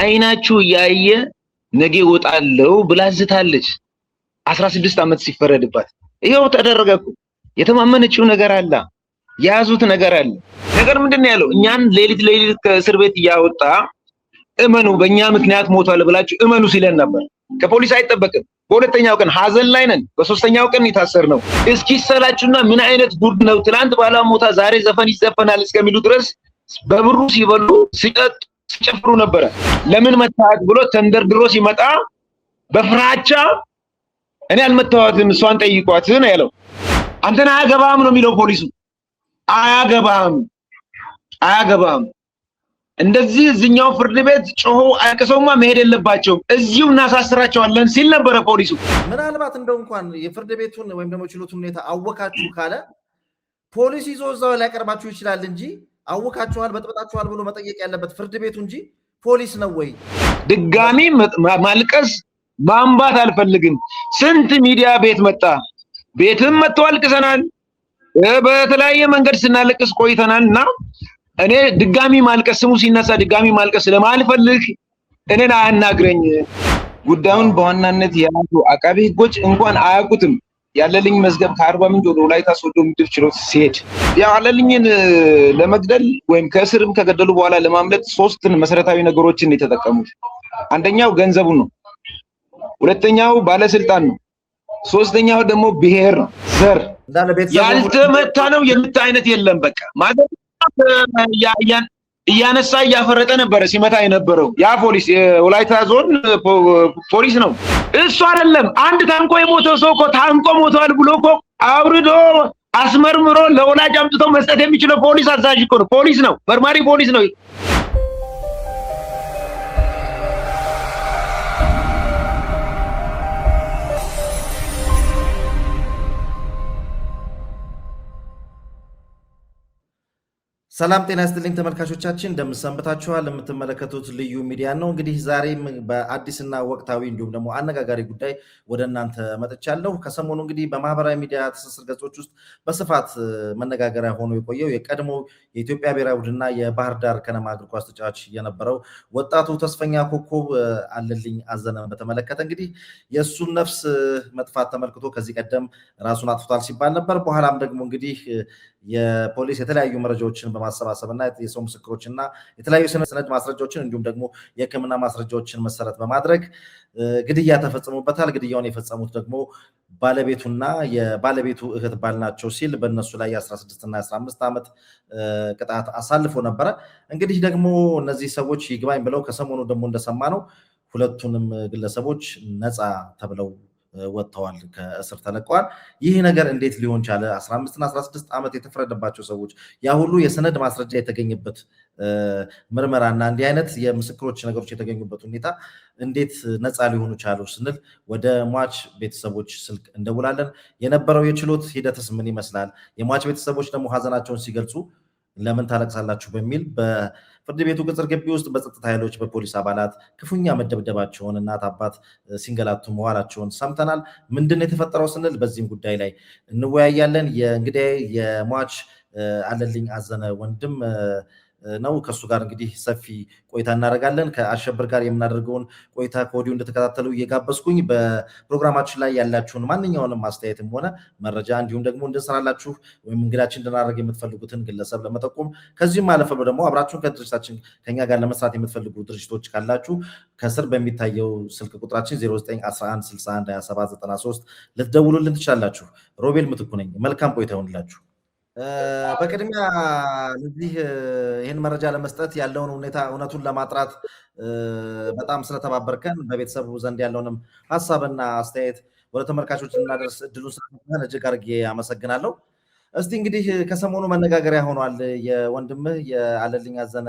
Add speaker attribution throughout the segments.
Speaker 1: አይናችሁ ያየ ነገ ወጣለው ብላዝታለች 16 ዓመት ሲፈረድባት ይሄው ተደረገኩ የተማመነችው ነገር አለ ያዙት ነገር አለ ነገር ምንድነው ያለው እኛን ሌሊት ከእስር ቤት ያወጣ እመኑ በእኛ ምክንያት ሞቷል ብላችሁ እመኑ ሲለን ነበር ከፖሊስ አይጠበቅም በሁለተኛው ቀን ሐዘን ላይ ነን በሶስተኛው ቀን የታሰርነው እስኪ ሰላችሁና ምን አይነት ጉድ ነው ትላንት ባላ ሞታ ዛሬ ዘፈን ይዘፈናል እስከሚሉ ድረስ በብሩ ሲበሉ ሲጨፍሩ ነበር ለምን መታወት ብሎ ተንደርድሮ ሲመጣ በፍራቻ እኔ አልመታወትም እሷን ጠይቋት ነው ያለው አንተና አያገባም ነው የሚለው ፖሊሱ አያገባም እንደዚህ እዚህኛው ፍርድ ቤት ጮሆ አልቀሰውማ መሄድ የለባቸው እዚሁ እናሳስራቸዋለን ሲል ነበር ፖሊሱ
Speaker 2: ምናልባት እንደው እንኳን የፍርድ ቤቱን ወይም ደግሞ ችሎቱን ሁኔታ አወካችሁ ካለ ፖሊስ ይዞ እዛው ላይ ያቀርባችሁ ይችላል እንጂ አወካችኋል በጥብጣችኋል ብሎ መጠየቅ ያለበት ፍርድ ቤቱ እንጂ ፖሊስ ነው ወይ
Speaker 1: ድጋሚ ማልቀስ ማንባት አልፈልግም ስንት ሚዲያ ቤት መጣ ቤትም መጥቶ አልቅሰናል በተለያየ መንገድ ስናለቅስ ቆይተናልና እኔ ድጋሚ ማልቀስ ስሙ ሲነሳ ድጋሚ ማልቀስ ስለማልፈልግ እኔን አያናግረኝ ጉዳዩን በዋናነት ያሉ አቃቤ ህጎች እንኳን አያውቁትም ያለልኝ መዝገብ ከ40 ምንጭ ወደ ወላይታ ሶዶ ምድብ ችሎት ሲሄድ ያለልኝን ለመግደል ወይም ከእስርም ከገደሉ በኋላ ለማምለጥ ሶስት መሰረታዊ ነገሮችን የተጠቀሙት አንደኛው ገንዘቡ ነው ሁለተኛው ባለስልጣን ነው ሶስተኛው ደግሞ ብሔር ዘር ያልተመታ ነው የምታ አይነት የለም በቃ ማለት ያነሳ ያፈረጠ ነበር ሲመታ የነበረው ያ ፖሊስ የወላይታ ዞን ፖሊስ ነው እሱ አይደለም አንድ ታንቆ የሞተው ሰው እኮ ታንቆ ሞቷል ብሎ እኮ አውርዶ አስመርምሮ ለወላጅ አምጥቶ መስጠት የሚችለው ፖሊስ አዛዥ እኮ ነው ፖሊስ ነው መርማሪ ፖሊስ ነው
Speaker 2: ሰላም ጤና ይስጥልኝ ተመልካቾቻችን እንደምሰንብታችኋል የምትመለከቱት ልዩ ሚዲያ ነው እንግዲህ ዛሬም በአዲስና ወቅታዊ እንዲሁም ደግሞ አነጋጋሪ ጉዳይ ወደ እናንተ መጥቻለሁ ከሰሞኑ እንግዲህ በማህበራዊ ሚዲያ ትስስር ገጾች ውስጥ በስፋት መነጋገሪያ ሆኖ የቆየው የቀድሞ የኢትዮጵያ ብሔራዊ ቡድንና የባህር ዳር ከነማ እግር ኳስ ተጫዋች የነበረው ወጣቱ ተስፈኛ ኮከብ አለልኝ አዘነን በተመለከተ እንግዲህ የእሱን ነፍስ መጥፋት ተመልክቶ ከዚህ ቀደም ራሱን አጥፍቷል ሲባል ነበር በኋላም ደግሞ እንግዲህ የፖሊስ የተለያዩ መረጃዎችን በማሰባሰብና የሰው ምስክሮችና የተለያዩ ሰነድ ማስረጃዎችን እንዲሁም ደግሞ የሕክምና ማስረጃዎችን መሰረት በማድረግ ግድያ ተፈጽሞበታል ግድያውን የፈጸሙት ደግሞ ባለቤቱና የባለቤቱ እህት ባል ናቸው ሲል በእነሱ ላይ 16 እና 15 ዓመት ቅጣት አሳልፎ ነበረ እንግዲህ ደግሞ እነዚህ ሰዎች ይግባኝ ብለው ከሰሞኑ ደግሞ እንደሰማ ነው ሁለቱንም ግለሰቦች ነፃ ተብለው ወጥተዋል ከእስር ተለቀዋል ይህ ነገር እንዴት ሊሆን ቻለ 15 እና 16 ዓመት የተፈረደባቸው ሰዎች ያ ሁሉ የሰነድ ማስረጃ የተገኘበት ምርመራና እንዲህ አይነት የምስክሮች ነገሮች የተገኙበት ሁኔታ እንዴት ነፃ ሊሆኑ ቻሉ ስንል ወደ ሟች ቤተሰቦች ስልክ እንደውላለን የነበረው የችሎት ሂደትስ ምን ይመስላል የሟች ቤተሰቦች ደግሞ ሀዘናቸውን ሲገልጹ ለምን ታለቅሳላችሁ በሚል በፍርድ ቤቱ ቅጽር ግቢ ውስጥ በጸጥታ ኃይሎች በፖሊስ አባላት ክፉኛ መደብደባቸውን እናት አባት ሲንገላቱ መዋላቸውን ሰምተናል ምንድነው የተፈጠረው ስንል በዚህም ጉዳይ ላይ እንወያያለን እንግዲህ የሟች አለልኝ አዘነ ወንድም ነው ከሱ ጋር እንግዲህ ሰፊ ቆይታ እናደርጋለን ከአሸብር ጋር የምናደርገውን ቆይታ ከወዲሁ እንደተከታተሉ እየጋበዝኩኝ በፕሮግራማችን ላይ ያላችሁን ማንኛውንም አስተያየትም ሆነ መረጃ እንዲሁም ደግሞ እንድንሰራላችሁ ወይም እንግዳችን እንድናደርግ የምትፈልጉትን ግለሰብ ለመጠቆም ከዚህም አለፈ ብሎ ደግሞ አብራችሁን ከድርጅታችን ከኛ ጋር ለመስራት የምትፈልጉ ድርጅቶች ካላችሁ ከስር በሚታየው ስልክ ቁጥራችን 0911612793 ልትደውሉልን ትችላላችሁ ሮቤል ምትኩ ነኝ መልካም ቆይታ ይሁንላችሁ በቅድሚያ ለዚህ ይህን መረጃ ለመስጠት ያለውን ሁኔታ እውነቱን ለማጥራት በጣም ስለተባበርከን በቤተሰቡ ዘንድ ያለውንም ሀሳብና አስተያየት ወደ ተመልካቾች እናደርስ እድሉን ስለተሰጠን እጅግ አድርጌ አመሰግናለሁ እስቲ እንግዲህ ከሰሞኑ መነጋገሪያ ሆኗል የወንድምህ የአለልኝ አዘነ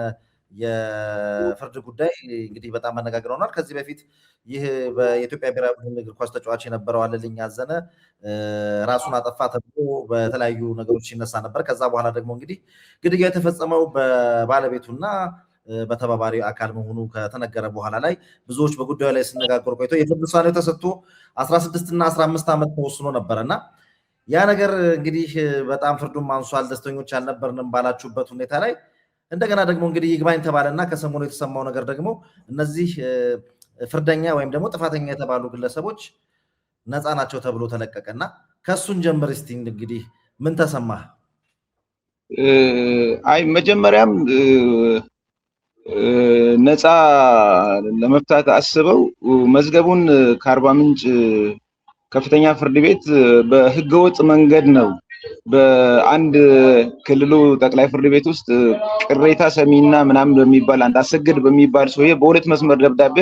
Speaker 2: የፍርድ ጉዳይ እንግዲህ በጣም መነጋገር ሆኗል ከዚህ በፊት ይህ በኢትዮጵያ ብሔራዊ ቡድን እግር ኳስ ተጫዋች የነበረው አለልኝ አዘነ ራሱን አጠፋ ተብሎ በተለያዩ ነገሮች ሲነሳ ነበር ከዛ በኋላ ደግሞ እንግዲህ ግድያ የተፈጸመው በባለቤቱና በተባባሪ አካል መሆኑ ከተነገረ በኋላ ላይ ብዙዎች በጉዳዩ ላይ ሲነጋገሩ ቆይቶ የፍርድ ውሳኔው ተሰጥቶ 16 እና 15 ዓመት ተወስኖ ነበርና ያ ነገር እንግዲህ በጣም ፍርዱን ማንሷል ደስተኞች አልነበርንም ባላችሁበት ሁኔታ ላይ እንደገና ደግሞ እንግዲህ ይግባኝ ተባለና ከሰሞኑ የተሰማው ነገር ደግሞ እነዚህ ፍርደኛ ወይም ደግሞ ጥፋተኛ የተባሉ ግለሰቦች ነፃ ናቸው ተብሎ ተለቀቀና ከሱን ጀምር እስቲ እንግዲህ ምን ተሰማህ?
Speaker 1: አይ መጀመሪያም ነፃ ለመፍታት አስበው መዝገቡን ከአርባ ምንጭ ከፍተኛ ፍርድ ቤት በህገወጥ መንገድ ነው በአንድ ክልሉ ጠቅላይ ፍርድ ቤት ውስጥ ቅሬታ ሰሚና ምናምን በሚባል አንድ አሰግድ በሚባል ሰውዬ በሁለት መስመር ደብዳቤ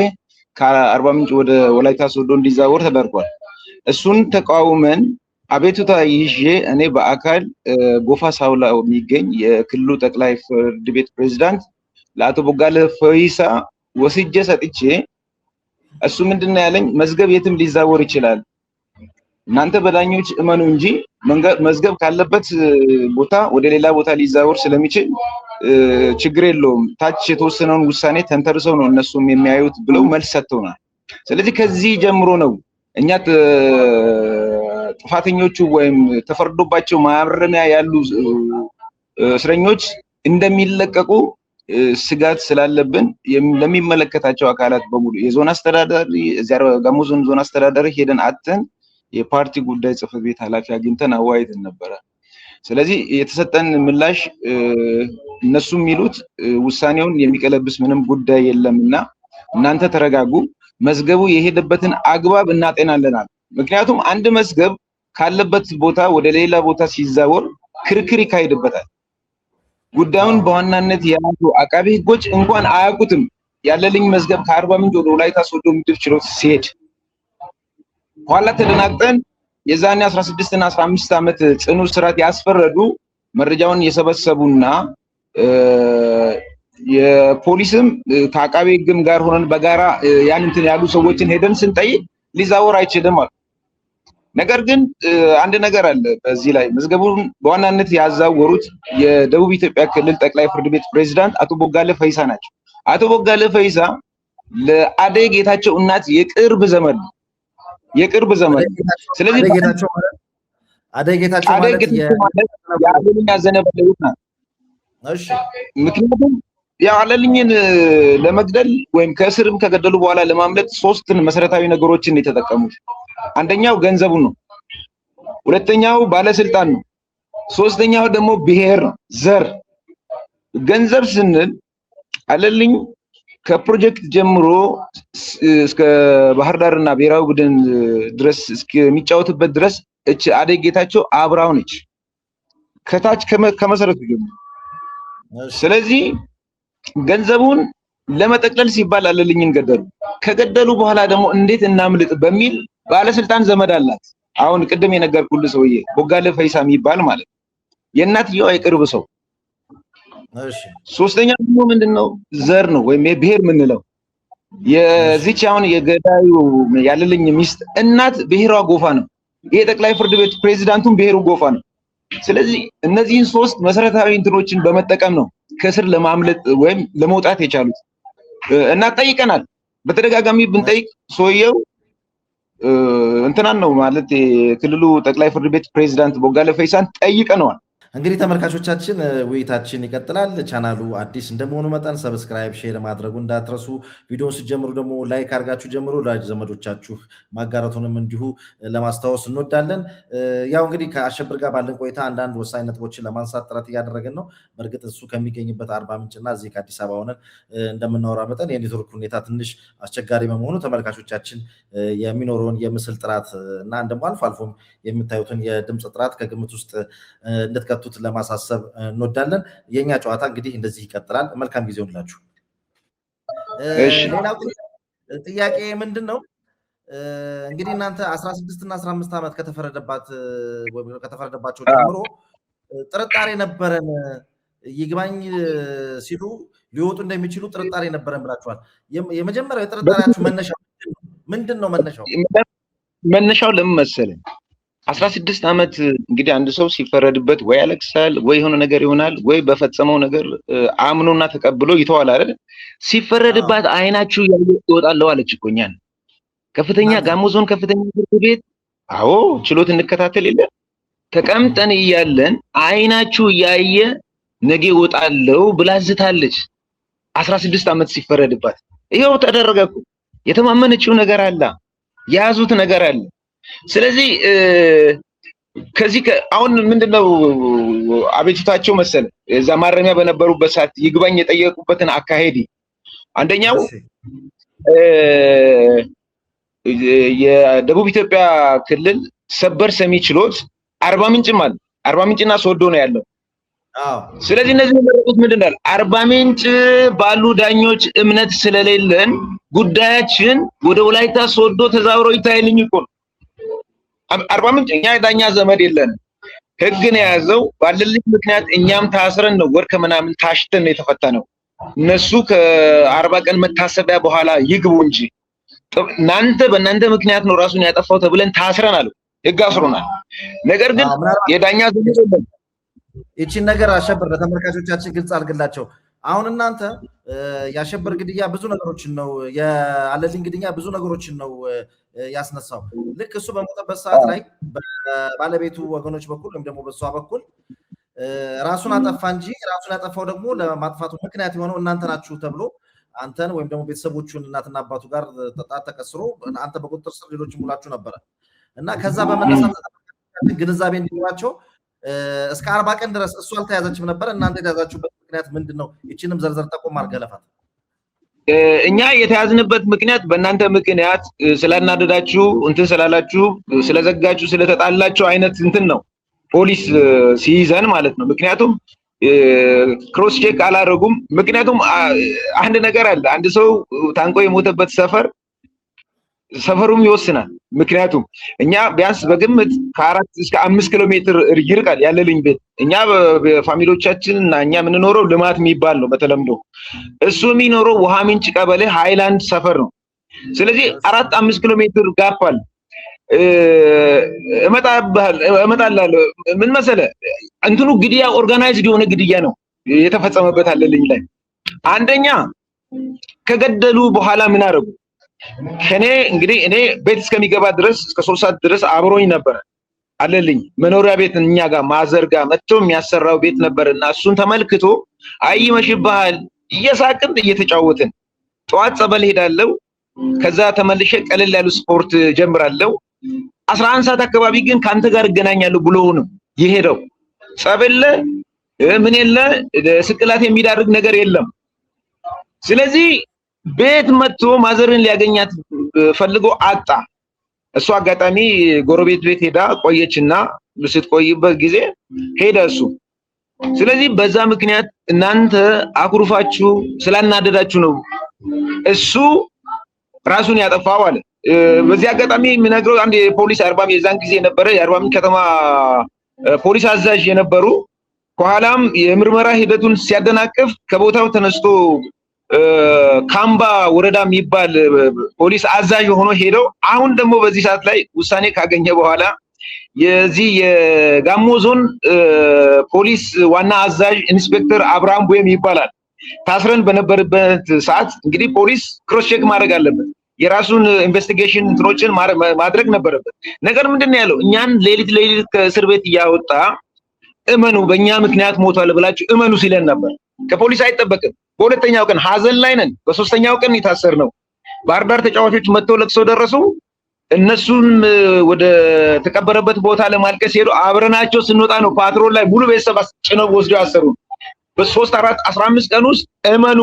Speaker 1: ከአርባ ምንጭ ወደ ወላይታ ሶዶ እንዲዛወር ተደርጓል። እሱን ተቃውመን አቤቱታ ይዤ እኔ በአካል ጎፋ ሳውላ የሚገኝ የክልሉ ጠቅላይ ፍርድ ቤት ፕሬዝዳንት ለአቶ ቦጋለ ፈይሳ ወስጄ ሰጥቼ እሱ ምንድነው ያለኝ መዝገብ የትም ሊዛወር ይችላል እናንተ በዳኞች እመኑ እንጂ መዝገብ ካለበት ቦታ ወደ ሌላ ቦታ ሊዛወር ስለሚችል ችግር የለውም ታች የተወሰነውን ውሳኔ ተንተርሰው ነው እነሱም የሚያዩት ብለው መልስ ሰጥተውናል። ስለዚህ ከዚህ ጀምሮ ነው እኛ ጥፋተኞቹ ወይም ተፈርዶባቸው ማረሚያ ያሉ እስረኞች እንደሚለቀቁ ስጋት ስላለብን ለሚመለከታቸው አካላት በሙሉ የዞን አስተዳዳሪ እዚያ ጋሞ ዞን አስተዳዳሪ ሄደን አጥተን የፓርቲ ጉዳይ ጽሕፈት ቤት ኃላፊ አግኝተን አዋይተን ነበረ። ስለዚህ የተሰጠን ምላሽ እነሱ የሚሉት ውሳኔውን የሚቀለብስ ምንም ጉዳይ የለምና እናንተ ተረጋጉ፣ መዝገቡ የሄደበትን አግባብ እናጤናለናል። ምክንያቱም አንድ መዝገብ ካለበት ቦታ ወደ ሌላ ቦታ ሲዛወር ክርክር ይካሄድበታል። ጉዳዩን በዋናነት የያዙ አቃቢ ሕጎች እንኳን አያውቁትም። ያለልኝ መዝገብ ከአርባ ምንጭ ወደ ወላይታ ሶዶ ምድብ ችሎት ሲሄድ ኋላ ተደናግጠን የዛኔ 16 እና 15 ዓመት ጽኑ እስራት ያስፈረዱ መረጃውን የሰበሰቡና የፖሊስም ከአቃቢ ሕግም ጋር ሆነን በጋራ ያን እንትን ያሉ ሰዎችን ሄደን ስንጠይቅ ሊዛወር አይችልም አሉ። ነገር ግን አንድ ነገር አለ በዚህ ላይ መዝገቡን በዋናነት ያዛወሩት የደቡብ ኢትዮጵያ ክልል ጠቅላይ ፍርድ ቤት ፕሬዝዳንት አቶ ቦጋለ ፈይሳ ናቸው። አቶ ቦጋለ ፈይሳ ለአደይ ጌታቸው እናት የቅርብ ዘመድ ነው። ስለዚህ
Speaker 2: አደይ ጌታቸው ማለት
Speaker 1: የአለልኝ አዘነ ባለቤት ናት። እሺ ምክንያቱም የአለልኝን ለመግደል ወይም ከእስርም ከገደሉ በኋላ ለማምለጥ ሶስት መሰረታዊ ነገሮችን የተጠቀሙት። አንደኛው ገንዘቡ ነው፣ ሁለተኛው ባለስልጣን ነው፣ ሶስተኛው ደግሞ ብሔር ዘር። ገንዘብ ስንል አለልኝ ከፕሮጀክት ጀምሮ እስከ ባህር ዳርና ብሔራዊ ቡድን ድረስ እስከሚጫወትበት ድረስ እቺ አደይ ጌታቸው አብራው ነች ከታች ከመሰረቱ ጀምሮ። ስለዚህ ገንዘቡን ለመጠቅለል ሲባል አለልኝን ገደሉ። ከገደሉ በኋላ ደግሞ እንዴት እናምልጥ በሚል ባለስልጣን ዘመድ አላት። አሁን ቅድም የነገርኩልህ ሰውዬ ቦጋለ ፈይሳ የሚባል ማለት የእናትየዋ የቅርብ ሰው። እሺ ሶስተኛው ደግሞ ምንድነው? ዘር ነው ወይም የብሔር ምንለው። የዚች አሁን የገዳዩ ያለልኝ ሚስት እናት ብሔሯ ጎፋ ነው። ይሄ ጠቅላይ ፍርድ ቤት ፕሬዝዳንቱም ብሔሩ ጎፋ ነው። ስለዚህ እነዚህን ሶስት መሰረታዊ እንትኖችን በመጠቀም ነው ከስር ለማምለጥ ወይም ለመውጣት የቻሉት። እና ጠይቀናል፣ በተደጋጋሚ ብንጠይቅ ሰውየው እንትናን ነው ማለት የክልሉ ጠቅላይ ፍርድ ቤት ፕሬዝዳንት ቦጋለ ፈይሳን ጠይቀነዋል።
Speaker 2: እንግዲህ ተመልካቾቻችን ውይይታችን ይቀጥላል። ቻናሉ አዲስ እንደመሆኑ መጠን ሰብስክራይብ፣ ሼር ማድረጉ እንዳትረሱ። ቪዲዮውን ስትጀምሩ ደግሞ ላይክ አድርጋችሁ ጀምሮ ለወዳጅ ዘመዶቻችሁ ማጋራቱንም እንዲሁ ለማስታወስ እንወዳለን። ያው እንግዲህ ከአሸብር ጋር ባለን ቆይታ አንዳንድ ወሳኝ ነጥቦችን ለማንሳት ጥረት እያደረግን ነው። በእርግጥ እሱ ከሚገኝበት አርባ ምንጭና እዚህ ከአዲስ አበባ ሆነን እንደምናወራ መጠን የኔትወርክ ሁኔታ ትንሽ አስቸጋሪ በመሆኑ ተመልካቾቻችን የሚኖረውን የምስል ጥራት እና ደግሞ አልፎ አልፎም የምታዩትን የድምፅ ጥራት ከግምት ውስጥ እንድትከቱ ለማሳሰብ እንወዳለን። የኛ ጨዋታ እንግዲህ እንደዚህ ይቀጥላል። መልካም ጊዜ ይሁንላችሁ። ሌላው ጥያቄ ምንድነው? እንግዲህ እናንተ 16 እና 15 ዓመት ከተፈረደባቸው ጀምሮ ጥርጣሬ ነበረን፣ ይግባኝ ሲሉ ሊወጡ እንደሚችሉ ጥርጣሬ ነበረን ብላችኋል። የመጀመሪያው የጥርጣሬያችሁ መነሻው ምንድነው?
Speaker 1: መነሻው ለምን መሰለኝ 16 ዓመት እንግዲህ አንድ ሰው ሲፈረድበት ወይ ያለቅሳል ወይ የሆነ ነገር ይሆናል ወይ በፈጸመው ነገር አምኖና ተቀብሎ ይተዋል አይደል? ሲፈረድባት አይናችሁ ያየ ይወጣለው አለች እኮ እኛን ከፍተኛ ጋሞ ዞን ከፍተኛ ፍርድ ቤት። አዎ ችሎት እንከታተል የለ ተቀምጠን እያለን አይናችሁ ያየ ነገ እወጣለሁ ብላ ዝታለች። 16 ዓመት ሲፈረድባት ይሄው ተደረገኩ። የተማመነችው ነገር አለ፣ የያዙት ነገር አለ። ስለዚህ ከዚህ አሁን ምንድነው አቤቱታቸው መሰለ እዛ ማረሚያ በነበሩበት ሰዓት ይግባኝ የጠየቁበትን አካሄድ አንደኛው የደቡብ ኢትዮጵያ ክልል ሰበር ሰሚ ችሎት አርባ ምንጭና ሶዶ ነው ያለው። ስለዚህ እነዚህ የመረጡት ምንድነው አርባ ምንጭ ባሉ ዳኞች እምነት ስለሌለን ጉዳያችን ወደ ወላይታ ሶዶ ተዛውሮ ይታይልኝ እኮ አርባ ምንጭ እኛ ዳኛ ዘመድ የለን ህግን የያዘው ባለልኝ ምክንያት እኛም ታስረን ነው ወር ከምናምን ታሽተን ነው የተፈታነው። እነሱ ከ40 ቀን መታሰቢያ በኋላ ይግቡ እንጂ በእናንተ ምክንያት ነው ራሱን ያጠፋው ተብለን ታስረን አሉ። ህግ አስሮናል። ነገር ግን የዳኛ ዘመድ የለን።
Speaker 2: እቺን ነገር አሸብር ለተመልካቾቻችን ግልጽ አድርግላቸው። አሁን እናንተ ያሸብር ግድያ ብዙ ነገሮችን ነው የአለልኝ ግድያ ብዙ ነገሮችን ነው ያስነሳው። ልክ እሱ በሞተበት ሰዓት ላይ በባለቤቱ ወገኖች በኩል ወይም ደግሞ በሷ በኩል ራሱን አጠፋ እንጂ ራሱን ያጠፋው ደግሞ ለማጥፋቱ ምክንያት የሆነው እናንተ ናችሁ ተብሎ አንተን ወይም ደግሞ ቤተሰቦቹን እናትና አባቱ ጋር ተቀስሮ አንተ በቁጥጥር ስር ሌሎች ሙላችሁ ነበረ እና ከዛ በመነሳት ግንዛቤ እንዲኖራቸው እስከ 40 ቀን ድረስ እሱ አልተያዘችም ነበር። እናንተ የተያዛችሁበት ምክንያት ምንድነው? እቺንም ዘርዘር ጠቆም አድርገህ ለፋት።
Speaker 1: እኛ የተያዝንበት ምክንያት በእናንተ ምክንያት ስላናደዳችሁ እንትን ስላላችሁ ስለዘጋችሁ ስለተጣላችሁ አይነት እንትን ነው ፖሊስ ሲይዘን ማለት ነው። ምክንያቱም ክሮስ ቼክ አላደረጉም። ምክንያቱም አንድ ነገር አለ፣ አንድ ሰው ታንቆ የሞተበት ሰፈሩም ይወስናል። ምክንያቱም እኛ ቢያንስ በግምት ከ4 እስከ 5 ኪሎ ሜትር ይርቃል ያለልኝ ቤት። እኛ በፋሚሊዎቻችን እና እኛ የምንኖረው ልማት የሚባል ነው በተለምዶ። እሱ የሚኖረው ውሃ ምንጭ ቀበሌ ሃይላንድ ሰፈር ነው። ስለዚህ 4-5 ኪሎ ሜትር ጋፓል እመጣላለሁ። ምን መሰለህ እንትኑ ግድያ ኦርጋናይዝድ የሆነ ግድያ ነው የተፈጸመበት አለልኝ ላይ። አንደኛ ከገደሉ በኋላ ምን አደረጉ? ከኔ እንግዲህ እኔ ቤት እስከሚገባ ድረስ እስከ 3 ሰዓት ድረስ አብሮኝ ነበር አለልኝ። መኖሪያ ቤት እኛ ጋር ማዘርጋ መጥቶ የሚያሰራው ቤት ነበርና እሱን ተመልክቶ አይ ይመሽብሃል እየሳቅን እየተጫወትን ጠዋት ጸበል ሄዳለሁ፣ ከዛ ተመልሼ ቀለል ያሉ ስፖርት ጀምራለሁ፣ 11 ሰዓት አካባቢ ግን ካንተ ጋር እገናኛለሁ ብሎ ነው የሄደው። ጸበል ምን የለ ስቅላት የሚዳርግ ነገር የለም። ስለዚህ ቤት መጥቶ ማዘርን ሊያገኛት ፈልጎ አጣ። እሱ አጋጣሚ ጎረቤት ቤት ሄዳ ቆየችና ስትቆይበት ጊዜ ሄደ እሱ። ስለዚህ በዛ ምክንያት እናንተ አኩርፋችሁ ስላናደዳችሁ ነው እሱ ራሱን ያጠፋው አለ። በዚህ አጋጣሚ የምነግረው አንድ የፖሊስ የዛን ጊዜ ነበረ የአርባ ምንጭ ከተማ ፖሊስ አዛዥ የነበሩ ከኋላም የምርመራ ሂደቱን ሲያደናቅፍ ከቦታው ተነስቶ ካምባ ወረዳ የሚባል ፖሊስ አዛዥ ሆኖ ሄደው አሁን ደግሞ በዚህ ሰዓት ላይ ውሳኔ ካገኘ በኋላ የዚህ የጋሞ ዞን ፖሊስ ዋና አዛዥ ኢንስፔክተር አብርሃም ቡየም ይባላል። ታስረን በነበረበት ሰዓት እንግዲህ ፖሊስ ክሮስ ቼክ ማድረግ አለበት፣ የራሱን ኢንቨስቲጌሽን እንትኖችን ማድረግ ነበረበት። ነገር ምንድነው ያለው? እኛን ሌሊት ከእስር ቤት እያወጣ እመኑ በእኛ ምክንያት ሞቷል ብላችሁ እመኑ ሲለን ነበር። ከፖሊስ አይጠበቅም። በሁለተኛው ቀን ሀዘን ላይ ነን፣ በሶስተኛው ቀን የታሰርነው ባህር ዳር ተጫዋቾች መጥተው ለቅሶ ደረሱ። እነሱን ወደ ተቀበረበት ቦታ ለማልቀስ ሄዱ። አብረናቸው ስንወጣ ነው ፓትሮል ላይ ሙሉ ቤተሰብ ጭነው ወስደው ያሰሩ። በ3 4 15 ቀን ውስጥ እመኑ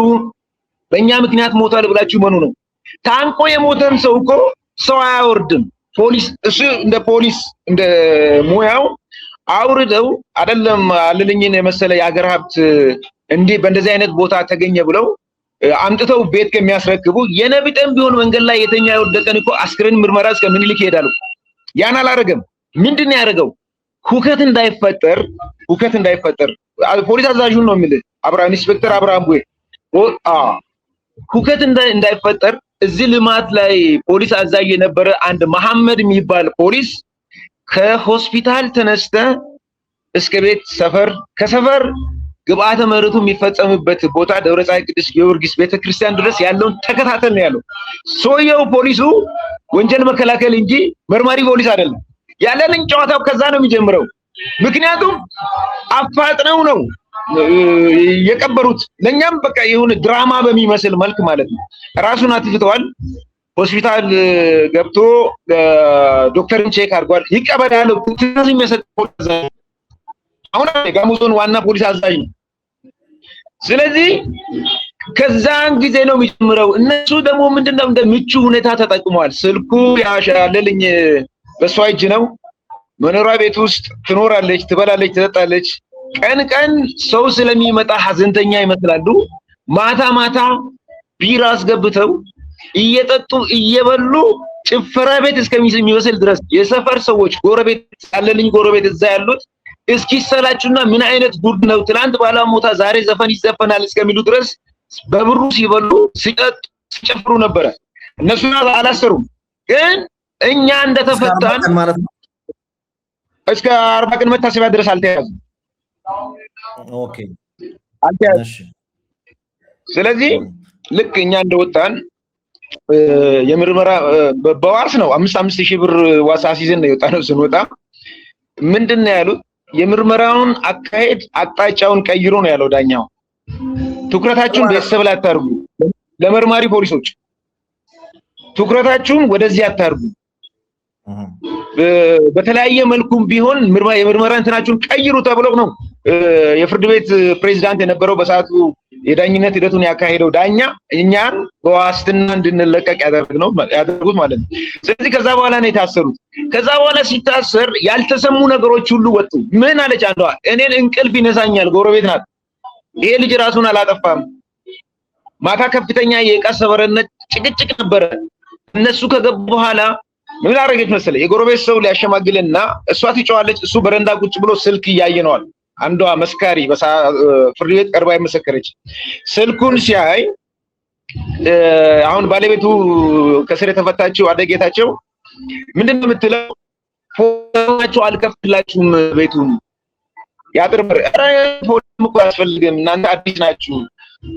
Speaker 1: በእኛ ምክንያት ሞቷል ብላችሁ እመኑ ነው። ታንቆ የሞተን ሰው እኮ ሰው አያወርድም። ፖሊስ እሱ እንደ ፖሊስ እንደ ሙያው አውርደው አይደለም አለልኝን የመሰለ የሀገር ሀብት እንዲህ በእንደዚህ አይነት ቦታ ተገኘ ብለው አምጥተው ቤት ከሚያስረክቡ የነብጠን ቢሆን መንገድ ላይ የተኛ የወደቀን እኮ አስክሬን ምርመራ እስከ ምኒልክ ይሄዳሉ። ያን አላረገም። ምንድነው ያደረገው? ሁከት እንዳይፈጠር ፖሊስ አዛዡን ነው የሚል ኢንስፔክተር አብርሃም ቡዬ ሁከት እንዳይፈጠር እዚህ ልማት ላይ ፖሊስ አዛዥ የነበረ አንድ መሐመድ የሚባል ፖሊስ ከሆስፒታል ተነስተ እስከ ቤት ሰፈር ከሰፈር ግብአተ ምህረቱ የሚፈጸምበት ቦታ ደብረ ፀሐይ ቅዱስ ጊዮርጊስ ቤተክርስቲያን ድረስ ያለውን ተከታተል ነው ያለው። ሶየው ፖሊሱ ወንጀል መከላከል እንጂ መርማሪ ፖሊስ አይደለም። ያለልን ጨዋታው ከዛ ነው የሚጀምረው። ምክንያቱም አፋጥነው ነው የቀበሩት ለኛም በቃ የሆነ ድራማ በሚመስል መልክ ማለት ነው። ራሱን አጥፍተዋል። ሆስፒታል ገብቶ ዶክተርን ቼክ አድርጓል። ይቀበል ያለው ትዕዛዝ የሚሰጥ ፖሊስ አሁን ጋሞ ዞን ዋና ፖሊስ አዛዥ ነው። ስለዚህ ከዛን ጊዜ ነው የሚጀምረው። እነሱ ደግሞ ምንድነው እንደ ምቹ ሁኔታ ተጠቅመዋል። ስልኩ ያሻለልኝ በሷ እጅ ነው። መኖሪያ ቤት ውስጥ ትኖራለች፣ ትበላለች፣ ትጠጣለች። ቀን ቀን ሰው ስለሚመጣ ሀዘንተኛ ይመስላሉ። ማታ ማታ ቢራ አስገብተው እየጠጡ እየበሉ ጭፈራ ቤት እስከሚመስል ድረስ የሰፈር ሰዎች ጎረቤት ያለልኝ ጎረቤት እዛ ያሉት እስኪሰላቹና ምን አይነት ጉድ ነው ትላንት ባላሞታ ዛሬ ዘፈን ይዘፈናል እስከሚሉ ድረስ በብሩ ሲበሉ ሲጠጡ ሲጨፍሩ ነበረ። እነሱና አላሰሩም። ግን እኛ እንደተፈታን እስከ 40 ቀን መታሰቢያ ድረስ አልተያዙም።
Speaker 2: ኦኬ
Speaker 1: አልተያዙም። ስለዚህ ልክ እኛ እንደወጣን የምርመራ በዋስ ነው 5,000 ብር ዋስ አስይዘን ነው የወጣነው። ስንወጣ ምንድነው ያሉት? የምርመራውን አካሄድ አቅጣጫውን ቀይሮ ነው ያለው ዳኛው። ትኩረታችሁን ቤተሰብ ላይ አታርጉ፣ ለመርማሪ ፖሊሶች ትኩረታችሁን ወደዚህ አታርጉ፣ በተለያየ መልኩም ቢሆን የምርመራ እንትናችሁን ቀይሩ ተብሎ ነው የፍርድ ቤት ፕሬዝዳንት የነበረው በሰዓቱ የዳኝነት ሂደቱን ያካሄደው ዳኛ እኛን በዋስትና እንድንለቀቅ ያደረጉት ማለት ነው። ስለዚህ ከዛ በኋላ ነው የታሰሩት። ከዛ በኋላ ሲታሰር ያልተሰሙ ነገሮች ሁሉ ወጡ። ምን አለች አንዷ? እኔን እንቅልፍ ይነሳኛል፣ ጎረቤት ናት። ይሄ ልጅ ራሱን አላጠፋም። ማታ ከፍተኛ የዕቃ ሰበረነት ጭቅጭቅ ነበረ። እነሱ ከገቡ በኋላ ምን አደረገች መሰለ? የጎረቤት ሰው ሊያሸማግልና እሷ ትጮዋለች፣ እሱ በረንዳ ቁጭ ብሎ ስልክ እያየ ነዋል። አንዷ መስካሪ ፍርድ ቤት ቀርባ የመሰከረች ስልኩን ሲያይ አሁን ባለቤቱ ከስር የተፈታችው አደጌታቸው ምንድነው የምትለው? ፎቶአችሁ አልከፍትላችሁም ቤቱን ያጥርበር ፎቶም እኮ አያስፈልግም፣ እናንተ አዲስ ናችሁ፣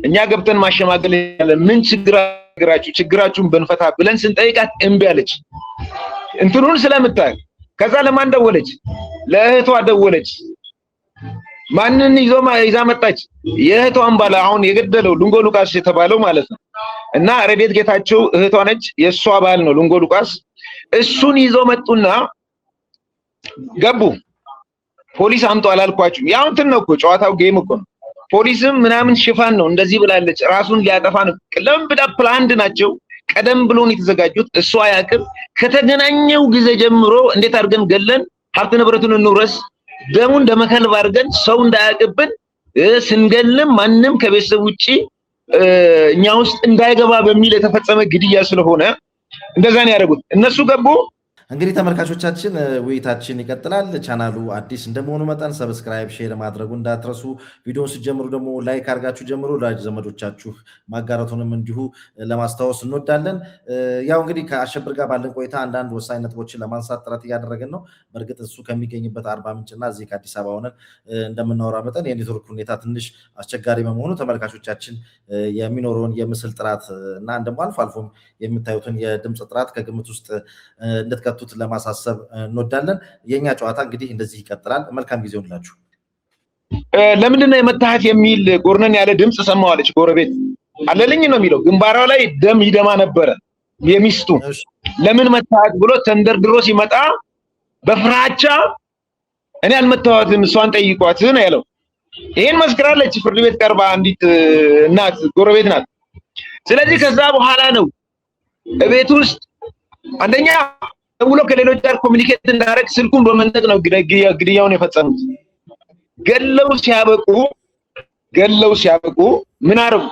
Speaker 1: እኛ ገብተን ማሸማገል ያለን ምን ችግራችሁን ብንፈታ ብለን ስንጠይቃት እምቢ አለች። እንትኑን ስለምታይ ከዛ ለማን ደወለች? ለእህቷ ደወለች። ማንን ይዛ መጣች? የእህቷን ባለ አሁን የገደለው ሉንጎ ሉቃስ የተባለው ማለት ነው። እና ረዴት ጌታቸው እህቷ ነች፣ የሷ ባል ነው ሉንጎ ሉቃስ። እሱን ይዞ መጡና ገቡ። ፖሊስ አምጡ አላልኳችሁም? ያው እንትን ነው እኮ ጨዋታው ጌም እኮ ነው። ፖሊስም ምናምን ሽፋን ነው፣ እንደዚህ ብላለች፣ ራሱን ሊያጠፋ ነው። ለምብዳ ፕላንድ ናቸው። ቀደም ብሎን የተዘጋጁት እሱ አያውቅም። ከተገናኘው ጊዜ ጀምሮ እንዴት አድርገን ገለን ሀብት ንብረቱን እንውረስ፣ ደሙን እንደመከልብ አድርገን ሰው እንዳያውቅብን ስንገልም ማንም ከቤተሰብ ውጪ እኛ ውስጥ እንዳይገባ በሚል የተፈጸመ ግድያ ስለሆነ እንደዛ ነው ያደረጉት። እነሱ ገቡ።
Speaker 2: እንግዲህ ተመልካቾቻችን ውይይታችን ይቀጥላል። ቻናሉ አዲስ እንደመሆኑ መጠን ሰብስክራይብ፣ ሼር ማድረጉ እንዳትረሱ። ቪዲዮውን ሲጀምሩ ደግሞ ላይክ አድርጋችሁ ጀምሩ። ወዳጅ ዘመዶቻችሁ ማጋራቱንም እንዲሁ ለማስታወስ እንወዳለን። ያው እንግዲህ ከአሸብር ጋር ባለን ቆይታ አንዳንድ ወሳኝ ነጥቦችን ለማንሳት ጥረት እያደረግን ነው። በእርግጥ እሱ ከሚገኝበት አርባ ምንጭና እዚህ ከአዲስ አበባ ሆነን እንደምናወራ መጠን የኔትወርክ ሁኔታ ትንሽ አስቸጋሪ በመሆኑ ተመልካቾቻችን የሚኖረውን የምስል ጥራት እና ደግሞ አልፎ አልፎም የምታዩትን የድምፅ ጥራት ከግምት ውስጥ እንድትከ ለማሳሰብ እንወዳለን። የኛ ጨዋታ እንግዲህ እንደዚህ ይቀጥላል። መልካም ጊዜ ይሁንላችሁ።
Speaker 1: ለምንድነው የመታሃት የሚል ጎርነን ያለ ድምጽ ሰማዋለች። ጎረቤት አለልኝ ነው የሚለው። ግንባሯ ላይ ደም ይደማ ነበረ የሚስቱ። ለምን መታሃት ብሎ ተንደርድሮ ሲመጣ በፍራቻ እኔ አልመታኋትም እሷን ጠይቋት ነው ያለው። ይሄን መስክራለች ፍርድ ቤት ቀርባ አንዲት እናት ጎረቤት ናት። ስለዚህ ከዛ በኋላ ነው ቤት ውስጥ አንደኛ ደውሎ ከሌሎች ጋር ኮሚኒኬት እንዳደረግ ስልኩን በመንጠቅ ነው ግድያውን የፈጸሙት። ገለው ሲያበቁ ምን አረጉ?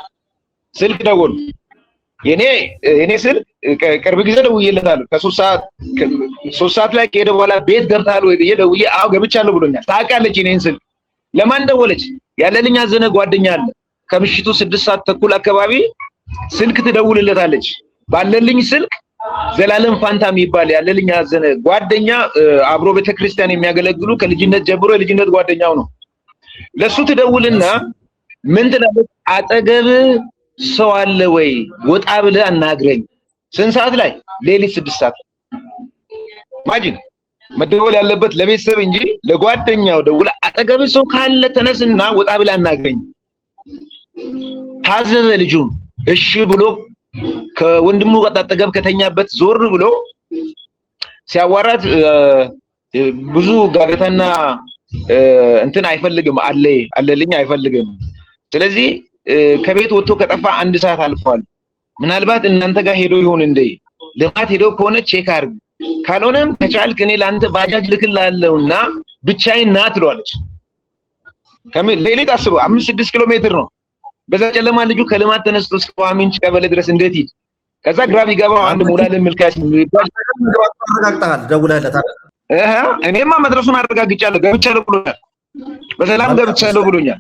Speaker 1: ስልክ ደወሉ። የኔ ስልክ ቅርብ ጊዜ ደውዬለታለሁ። ከ3 ሰዓት ላይ ከሄደ በኋላ ቤት ገብታል ወይ ብዬ ደውዬ አዎ ገብቻለሁ ብሎኛል። ታውቃለች የኔን ስልክ። ለማን ደወለች? ያለልኝ አዘነ ጓደኛ አለ። ከምሽቱ 6 ሰዓት ተኩል አካባቢ ስልክ ትደውልለታለች። ባለልኝ ስልክ ዘላለም ፋንታ የሚባል ያለልኝ አዘነ ጓደኛ አብሮ ቤተክርስቲያን የሚያገለግሉ ከልጅነት ጀምሮ የልጅነት ጓደኛው ነው። ለሱ ትደውልና ምን ትላለች? አጠገብ ሰው አለ ወይ? ወጣ ብለህ አናግረኝ። ስንት ሰዓት ላይ? ሌሊት 6 ሰዓት። ማጂን መደወል ያለበት ለቤተሰብ እንጂ ለጓደኛው ደውላ አጠገብ ሰው ካለ ተነስና ወጣ ብላ አናግረኝ ታዘዘ። ልጁ እሺ ብሎ ከወንድሙ አጠገብ ከተኛበት ዞር ብሎ ሲያዋራት ብዙ ጋገታና እንትን አይፈልግም አለልኝ አይፈልግም። ስለዚህ ከቤት ወጥቶ ከጠፋ 1 ሰዓት አልፏል። ምናልባት እናንተ ጋር ሄዶ ይሆን እንዴ? ልማት ሄዶ ከሆነ ቼክ አድርግ፣ ካልሆነም ከቻልክ እኔ ላንተ ባጃጅ ልክልሃለሁና ብቻዬን ና ትለዋለች። ሌሊት አስበው 5-6 ኪሎ ሜትር ነው። በዛ ጨለማ ልጁ ከልማት ተነስቶ እስከ ዋሚንጭ ቀበሌ ድረስ እንዴት ሂድ? ከዛ ግራ ቢገባው አንድ ሞላል ምልካሽ
Speaker 2: አረጋግጠሃል? ደውለህለታል?
Speaker 1: እኔማ መድረሱን አረጋግጫለሁ፣ ገብቻለሁ ብሎኛል። በሰላም ገብቻለሁ ብሎኛል።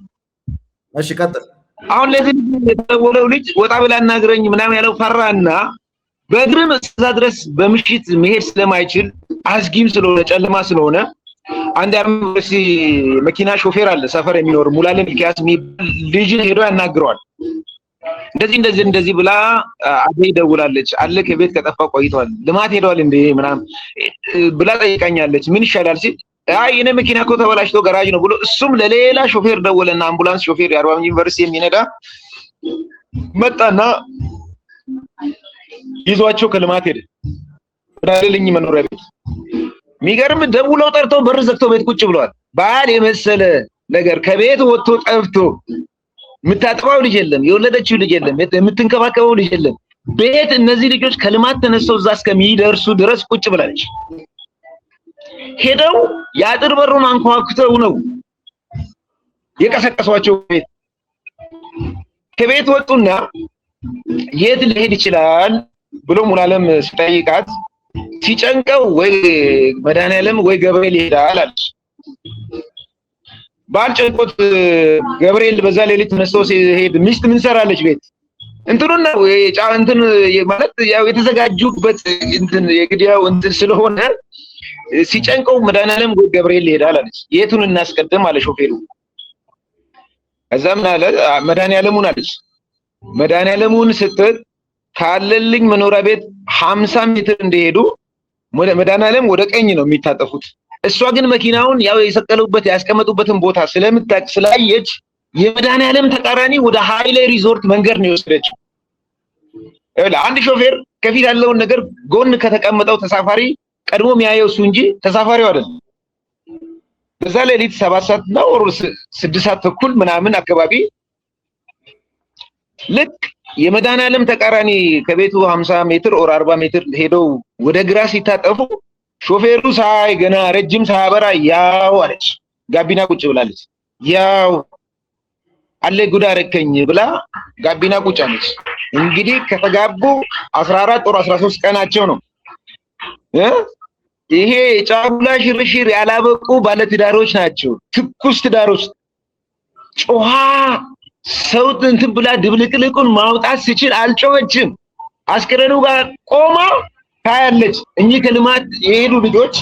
Speaker 2: እሺ ቀጥል።
Speaker 1: አሁን ለዚህ የተደወለው ልጅ ወጣ ብላ አናግረኝ ምናምን ያለው ፈራና በእግርም እዛ ድረስ በምሽት መሄድ ስለማይችል አስጊም ስለሆነ ጨለማ ስለሆነ አንድ ዩኒቨርሲቲ መኪና ሾፌር አለ ሰፈር የሚኖር ሙላለም ሚልኪያስ የሚባል ልጅ ሄዶ ያናግረዋል። እንደዚህ ብላ አደይ ደውላለች። አለ ከቤት ከጠፋ ቆይቷል፣ ልማት ሄዷል እንዴ ምናምን ብላ ጠይቃኛለች። ምን ይሻላል ሲል አይ እኔ መኪና እኮ ተበላሽቶ ጋራጅ ነው ብሎ እሱም ለሌላ ሾፌር ደወለና አምቡላንስ ሾፌር የአርባ ምንጭ ዩኒቨርሲቲ የሚነዳ መጣና ይዟቸው ከልማት ሄደ። ወዳለልኝ መኖሪያ ቤት የሚገርም ደውለው ጠርተው በር ዘግተው ቤት ቁጭ ብለዋል። ባል የመሰለ ነገር ከቤት ወጥቶ ጠፍቶ የምታጠባው ልጅ የለም፣ የወለደችው ልጅ የለም፣ የምትንከባከበው ልጅ የለም። ቤት እነዚህ ልጆች ከልማት ተነስተው እዛ እስከሚደርሱ ድረስ ቁጭ ብላለች። ሄደው የአጥር በሩን አንኳኩተው ነው የቀሰቀሷቸው። ቤት ከቤት ወጡና የት ሊሄድ ይችላል ብሎ ሙላለም ሲጠይቃት ሲጨንቀው ወይ መድኃኒዓለም ወይ ገብርኤል ይሄዳል አለች። ባልጨንቆት ገብርኤል በዛ ሌሊት ተነስቶ ሲሄድ ሚስት ምን ሰራለች ቤት እንትኑና እንትን ማለት ያው የተዘጋጁበት እንትን የግዲያው እንትን ስለሆነ ሲጨንቀው መድኃኒዓለም ወይ ገብርኤል ይሄዳል አለች። የቱን እናስቀድም አለ ሾፌሩ። ከዛ ምን አለ መድኃኒዓለሙን አለች። መድኃኒዓለሙን ስትል ካለልኝ መኖሪያ ቤት 50 ሜትር እንደሄዱ መድኃኒዓለም ወደ ቀኝ ነው የሚታጠፉት። እሷ ግን መኪናውን ያው የሰቀሉበት ያስቀመጡበትን ቦታ ስለምታውቅ ስላየች የመድኃኒዓለም ተቃራኒ ወደ ሃይሌ ሪዞርት መንገድ ነው የወሰደችው። አንድ ሾፌር ከፊት ያለውን ነገር ጎን ከተቀመጠው ተሳፋሪ ቀድሞ የሚያየው እሱ እንጂ ተሳፋሪው አይደለም። በዛ ሌሊት 7 ሰዓት ነው ወር 6 ሰዓት ተኩል ምናምን አካባቢ ልክ የመድኃኒዓለም ተቃራኒ ከቤቱ 50 ሜትር ኦር 40 ሜትር ሄደው ወደ ግራ ሲታጠፉ ሾፌሩ ሳይ ገና ረጅም ሳያበራ ያው አለች። ጋቢና ቁጭ ብላለች። ያው አለ ጉድ አረከኝ ብላ ጋቢና ቁጭ አለች። እንግዲህ ከተጋቡ 14 ኦር 13 ቀናቸው ነው። ይሄ ጫጉላ ሽርሽር ያላበቁ ባለትዳሮች ናቸው። ትኩስ ትዳሮች ጮሃ ሰው እንትን ብላ ድብልቅልቁን ማውጣት ሲችል አልጮኸችም። አስከሬኑ ጋር ቆማ ታያለች። እኚህ ከልማት የሄዱ ልጆች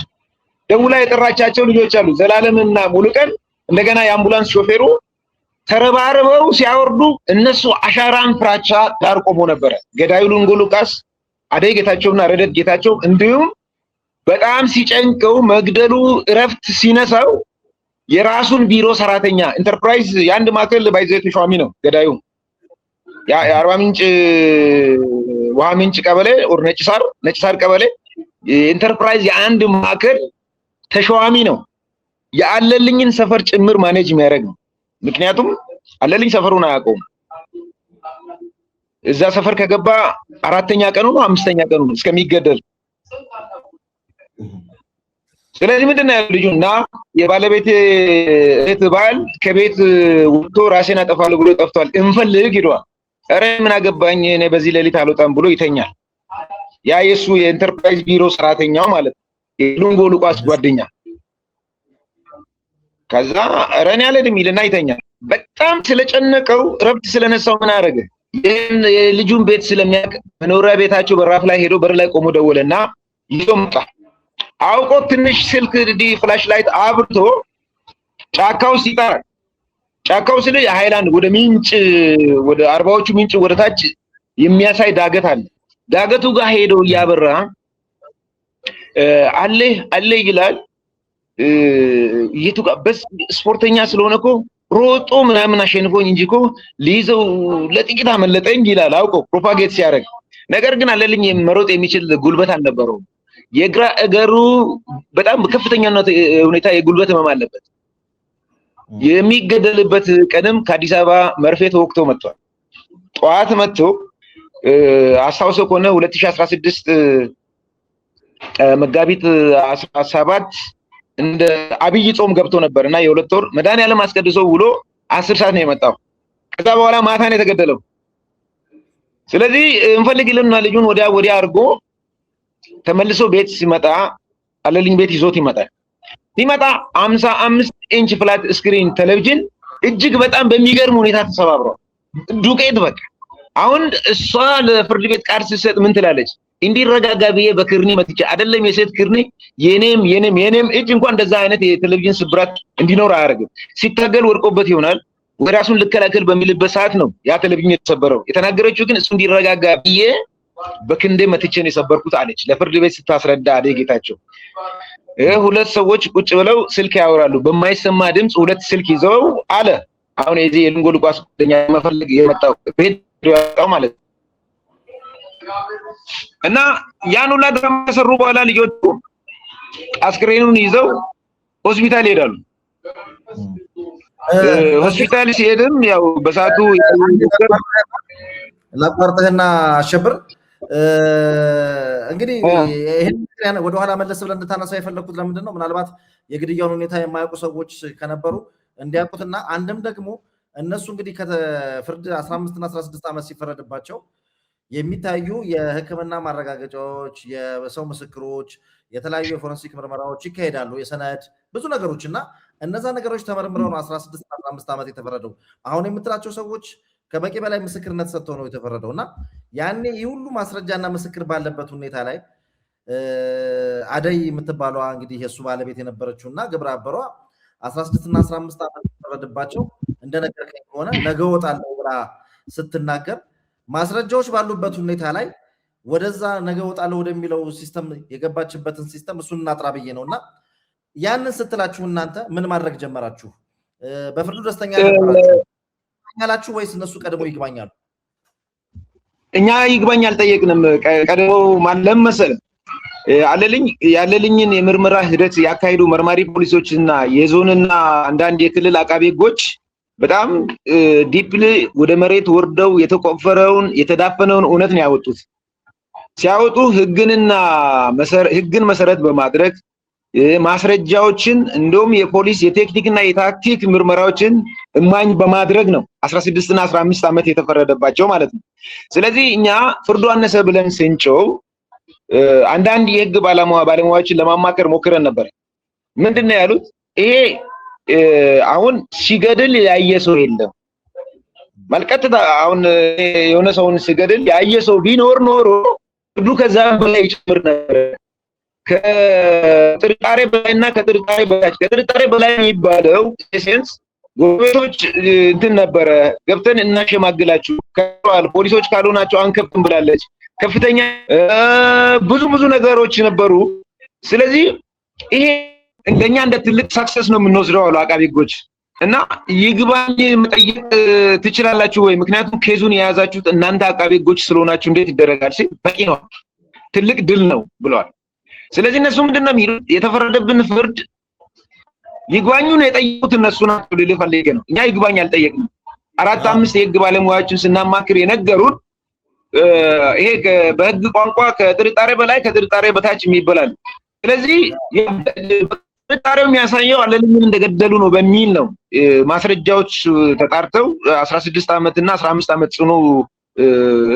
Speaker 1: ደውላ የጠራቻቸው ልጆች አሉ፣ ዘላለምና ሙሉቀን። እንደገና የአምቡላንስ ሾፌሩ ተረባርበው ሲያወርዱ እነሱ አሻራን ፍራቻ ዳር ቆሞ ነበረ። ገዳዩ ሉንጎ ሉቃስ፣ አደይ ጌታቸውና ረደት ጌታቸው እንዲሁም በጣም ሲጨንቀው መግደሉ እረፍት ሲነሳው የራሱን ቢሮ ሰራተኛ ኢንተርፕራይዝ የአንድ ማዕከል ባይዘቱ ሿሚ ነው ገዳዩ። የአርባ ምንጭ ውሃ ምንጭ ቀበሌ ኦር ነጭ ሳር ቀበሌ ኢንተርፕራይዝ የአንድ ማዕከል ተሿሚ ነው። የአለልኝን ሰፈር ጭምር ማኔጅ የሚያደርግ ነው። ምክንያቱም አለልኝ ሰፈሩን አያውቀውም። እዛ ሰፈር ከገባ 4ኛ ቀኑ ነው 5ኛ ቀኑ ነው እስከሚገደል። ስለዚህ ምንድነው ያለው ልጁና የባለቤት እህት ባል ከቤት ወጥቶ ራሴን አጠፋለሁ ብሎ ጠፍቷል። እንፈልግ ይሏል። ኧረ ምን አገባኝ እኔ በዚህ ሌሊት አልወጣም ብሎ ይተኛል። ያ የሱ የኢንተርፕራይዝ ቢሮ ሰራተኛው ማለት ነው፣ የሉንጎ ሉቃስ ጓደኛ። ከዛ ኧረ እኔ አልሄድም ይልና ይተኛል። በጣም ስለጨነቀው ረብት ስለነሳው ምን አደረገ? የልጁን ቤት ስለሚያውቅ መኖሪያ ቤታቸው በራፍ ላይ ሄዶ በር ላይ ቆሞ ደወለና ይዞ መጣ። አውቆ ትንሽ ስልክ ፍላሽ ላይት አብርቶ ጫካው ሲጣራ ጫካው ስለ የሃይላንድ ወደ ምንጭ ወደ 40ዎቹ ምንጭ ወደ ታች የሚያሳይ ዳገት አለ። ዳገቱ ጋር ሄዶ እያበራ አለ ይላል። በስ ስፖርተኛ ስለሆነ እኮ ሮጦ ምናምን አሸንፎኝ እንጂ እኮ ሊይዘው ለጥቂት አመለጠኝ ይላል አውቆ ፕሮፓጌት ሲያደርግ። ነገር ግን አለልኝ መሮጥ የሚችል ጉልበት አልነበረውም። የግራ እግሩ በጣም ከፍተኛ ሁኔታ የጉልበት ህመም አለበት። የሚገደልበት ቀንም ከአዲስ አበባ መርፌ ተወቅቶ መጥቷል። ጠዋት መጥቶ አስታውሰው ከሆነ 2016 መጋቢት 17 እንደ አብይ ጾም ገብቶ ነበርና የሁለት ወር መድኃኒዓለም አስቀድሶ ውሎ 10 ሰዓት ነው የመጣው። ከዛ በኋላ ማታ ነው የተገደለው። ስለዚህ እንፈልግልና ልጁን ወዲያ አድርጎ ተመልሶ ቤት ሲመጣ አለልኝ ቤት ይዞት ይመጣል። ሲመጣ 55 ኢንች ፍላት ስክሪን ቴሌቪዥን እጅግ በጣም በሚገርም ሁኔታ ተሰባብሯል። ዱቄት በቃ አሁን እሷ ለፍርድ ቤት ቃል ስትሰጥ ምን ትላለች? እንዲረጋጋ ብዬ በክርኒ መጥቼ አይደለም የሴት ክርኒ የኔም እጅ እንኳን እንደዛ አይነት የቴሌቪዥን ስብራት እንዲኖር አያደርግም። ሲታገል ወድቆበት ይሆናል ወይ ራሱን ልከላከል በሚልበት ሰዓት ነው ያ ቴሌቪዥን የተሰበረው። የተናገረችው ግን እሱ እንዲረጋጋ ብዬ በክንዴ መጥቼ ነው የሰበርኩት አለች ለፍርድ ቤት ስታስረዳ አለ ጌታቸው። ሁለት ሰዎች ቁጭ ብለው ስልክ ያወራሉ በማይሰማ ድምጽ ሁለት ስልክ ይዘው አለ። አሁን የዚህ የልንጎ ልቋስ ጓደኛ መፈልግ የመጣው ቤት ያወጣው ማለት እና ያን ሁላ ድራማ ከሰሩ በኋላ ልጆቹ አስክሬኑን ይዘው ሆስፒታል ይሄዳሉ። ሆስፒታል ሲሄድም ያው በሳቱ
Speaker 2: ላቋርጥህና አሸብር እንግዲህ ይሄን ወደ ኋላ መለስ ብለን እንድታነሳው የፈለኩት ለምንድን ነው ምናልባት የግድያውን ሁኔታ የማያውቁ ሰዎች ከነበሩ እንዲያውቁትና አንድም ደግሞ እነሱ እንግዲህ ከፍርድ 15 እና 16 ዓመት ሲፈረድባቸው የሚታዩ የሕክምና ማረጋገጫዎች፣ የሰው ምስክሮች፣ የተለያዩ የፎረንሲክ ምርመራዎች ይካሄዳሉ፣ የሰነድ ብዙ ነገሮች እና እነዛ ነገሮች ተመርምረው ነው 16 እና 15 ዓመት የተፈረደው። አሁን የምትላቸው ሰዎች ከበቂ በላይ ምስክርነት ሰጥተው ነው የተፈረደው እና ያኔ ይህ ሁሉ ማስረጃና ምስክር ባለበት ሁኔታ ላይ አደይ የምትባለዋ እንግዲህ የእሱ ባለቤት የነበረችው እና ግብረ አበሯ 16 እና 15 ዓመት የተፈረደባቸው እንደነገርከኝ ከሆነ ነገ እወጣለሁ ብላ ስትናገር ማስረጃዎች ባሉበት ሁኔታ ላይ ወደዛ ነገ እወጣለሁ ወደሚለው ሲስተም የገባችበትን ሲስተም እሱን እናጥራ ብዬ ነው እና ያንን ስትላችሁ እናንተ ምን ማድረግ ጀመራችሁ? በፍርዱ ደስተኛ ነበራችሁ ወይስ እነሱ ቀድሞ ይግባኛሉ?
Speaker 1: እኛ ይግባኝ አልጠየቅንም። ቀድሞ ማለም መሰለ ያለልኝን የምርመራ ሂደት ያካሄዱ መርማሪ ፖሊሶችና የዞንና አንዳንድ የክልል አቃቤ ሕጎች በጣም ዲፕሊ ወደ መሬት ወርደው የተቆፈረውን የተዳፈነውን እውነት ነው ያወጡት። ሲያወጡ ህግን መሰረት በማድረግ ማስረጃዎችን እንደውም የፖሊስ የቴክኒክና የታክቲክ ምርመራዎችን እማኝ በማድረግ ነው 16 እና 15 ዓመት የተፈረደባቸው ማለት ነው። ስለዚህ እኛ ፍርዱ አነሰ ብለን ስንጮው አንዳንድ የህግ ባለሙያዎችን ለማማከር ሞክረን ነበር። ምንድነው ያሉት? ይሄ አሁን ሲገድል ያየ ሰው የለም መልቀጥ አሁን የሆነ ሰውን ሲገድል ያየ ሰው ቢኖር ኖሮ ፍርዱ ከዛ በላይ ይጨምር ነበር። ከጥርጣሬ በላይና ከጥርጣሬ በታች ከጥርጣሬ በላይ የሚባለው ሴንስ ጎበቶች እንትን ነበረ ገብተን እናሸማግላችሁ ካሉ ፖሊሶች ካልሆናቸው አንከፍም ብላለች። ከፍተኛ ብዙ ነገሮች ነበሩ። ስለዚህ ይሄ እንደኛ እንደ ትልቅ ሰክሰስ ነው የምንወስደው አሉ አቃቤ ሕጎች እና ይግባኝ መጠየቅ ትችላላችሁ ወይ? ምክንያቱም ኬዙን የያዛችሁት እናንተ አቃቤ ሕጎች ስለሆናችሁ እንዴት ይደረጋል ሲል በቂ ነው ትልቅ ድል ነው ብለዋል። ስለዚህ እነሱ ምንድነው የሚሉት? የተፈረደብን ፍርድ ይግባኙን የጠየቁት እነሱ ናቸው ልል ፈልጌ ነው። እኛ ይግባኝ አልጠየቅንም። 4-5 የህግ ባለሙያዎችን ስናማክር የነገሩን ይሄ በህግ ቋንቋ ከጥርጣሬ በላይ ከጥርጣሬ በታች የሚባላል። ስለዚህ ጥርጣሬው የሚያሳየው አለልኝን እንደገደሉ ነው በሚል ነው ማስረጃዎች ተጣርተው 16 ዓመት እና 15 ዓመት ጽኑ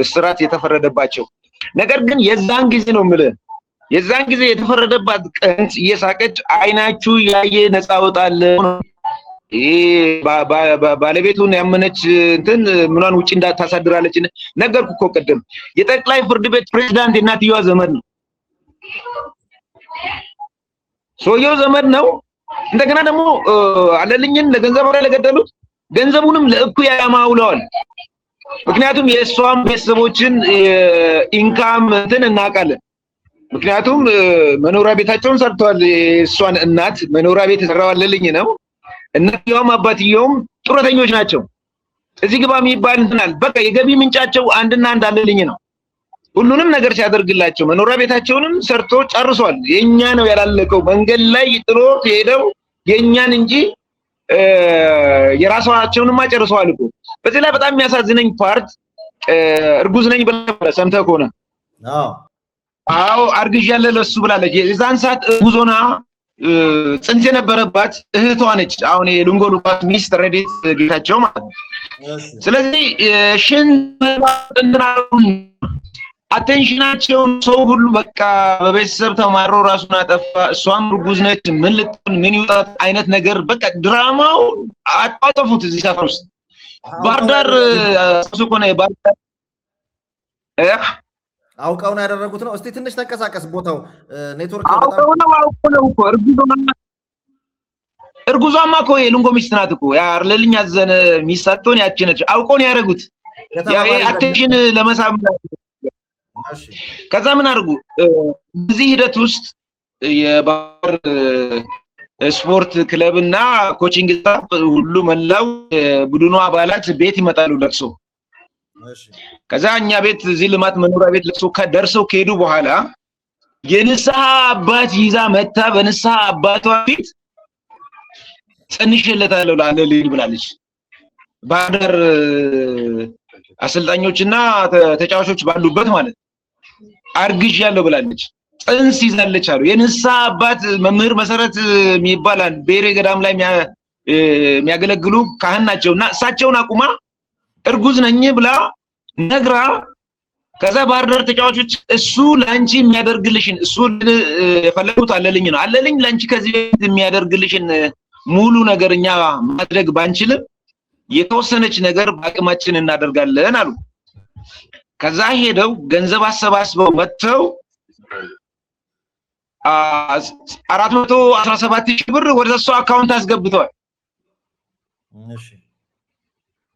Speaker 1: እስራት የተፈረደባቸው። ነገር ግን የዛን ጊዜ ነው የምልህ የዛን ጊዜ የተፈረደባት ቀን እየሳቀች አይናችሁ ያየ ነፃ ወጣለሁ ነው። ባለቤቱን ያመነች እንትን ምኗን ውጪ እንዳታሳድራለች ነገርኩ እኮ ቅድም። የጠቅላይ ፍርድ ቤት ፕሬዝዳንት የእናትየዋ ዘመድ ነው። ሰውየው ዘመድ ነው። እንደገና ደግሞ አለልኝን ለገንዘብ ላይ ለገደሉት ገንዘቡንም ለእኩይ ዓላማ ውለዋል። ምክንያቱም የእሷም ቤተሰቦችን ኢንካም እንትን እናውቃለን። ምክንያቱም መኖሪያ ቤታቸውን ሰርተዋል። እሷን እናት መኖሪያ ቤት ሰራዋለልኝ ነው። እናትየውም አባትየውም ጡረተኞች ናቸው። እዚህ ግባ የሚባል እንትናል በቃ የገቢ ምንጫቸው አንድና አንድ አለልኝ ነው። ሁሉንም ነገር ሲያደርግላቸው መኖሪያ ቤታቸውንም ሰርቶ ጨርሷል። የኛ ነው ያላለቀው። መንገድ ላይ ጥሎ ሄደው የኛን እንጂ የራሳቸውንማ ጨርሰዋል እኮ። በዚህ ላይ በጣም የሚያሳዝነኝ ፓርት እርጉዝ ነኝ ብላ ሰምተህ ከሆነ አዎ አርግዣለሁ ለሱ ብላለች። የዛን ሰዓት እርጉዝ ሆና ጽንስ የነበረባት እህቷ ነች። አሁን የሉንጎ ሉቃስ ሚስት ረዲት ጌታቸው ማለት ነው። ስለዚህ አቴንሽናቸውን ሰው ሁሉ በቃ በቤተሰብ ተማሮ ራሱን አጠፋ። እሷም እርጉዝ ነች፣ ምን ልትሆን ምን ይውጣት አይነት ነገር በቃ ድራማው አጣጣፉት። እዚህ ሰፈር ውስጥ ባህር ዳር ሱቆነ ባህር ዳር
Speaker 2: አውቀው ነው ያደረጉት ነው። እስቲ ትንሽ ተንቀሳቀስ ቦታው ኔትወርክ
Speaker 1: አውቀው ነው እኮ እርጉዟማ እኮ የሉንጎ ሚስት ናት እኮ ያ አርለልኝ አዘነ ሚስታቶን ያቺ ነች። አውቀው ነው ያደረጉት ያ አቴንሽን ለመሳብ። ከዛ ምን አድርጉ በዚህ ሂደት ውስጥ የባህር ስፖርት ክለብ እና ኮቺንግ ስታፍ ሁሉ መላው ቡድኑ አባላት ቤት ይመጣሉ ለቅሶ። ከዛ እኛ ቤት እዚህ ልማት መኖሪያ ቤት ለቅሶ ከደርሰው ከሄዱ በኋላ የንስሐ አባት ይዛ መታ በንስሐ አባቷ ቤት ጸንሼለታለሁ ላለልኝ ብላለች። ባህር ዳር አሰልጣኞችና ተጫዋቾች ባሉበት ማለት አርግዣለሁ ብላለች። ጽንስ ይዛለች አሉ። የንስሐ አባት መምህር መሰረት የሚባላል ቤሬ ገዳም ላይ የሚያገለግሉ ካህን ናቸውና እሳቸውን አቁማ እርጉዝ ነኝ ብላ ነግራ ከዛ ባህር ዳር ተጫዋቾች እሱ ላንቺ የሚያደርግልሽን እሱ የፈለጉት አለልኝ ነው አለልኝ ላንቺ ከዚህ በፊት የሚያደርግልሽን ሙሉ ነገርኛ ማድረግ ባንችልም የተወሰነች ነገር በአቅማችን እናደርጋለን አሉ። ከዛ ሄደው ገንዘብ አሰባስበው መተው 417,000 ብር ወደ እሱ አካውንት አስገብተዋል። እሺ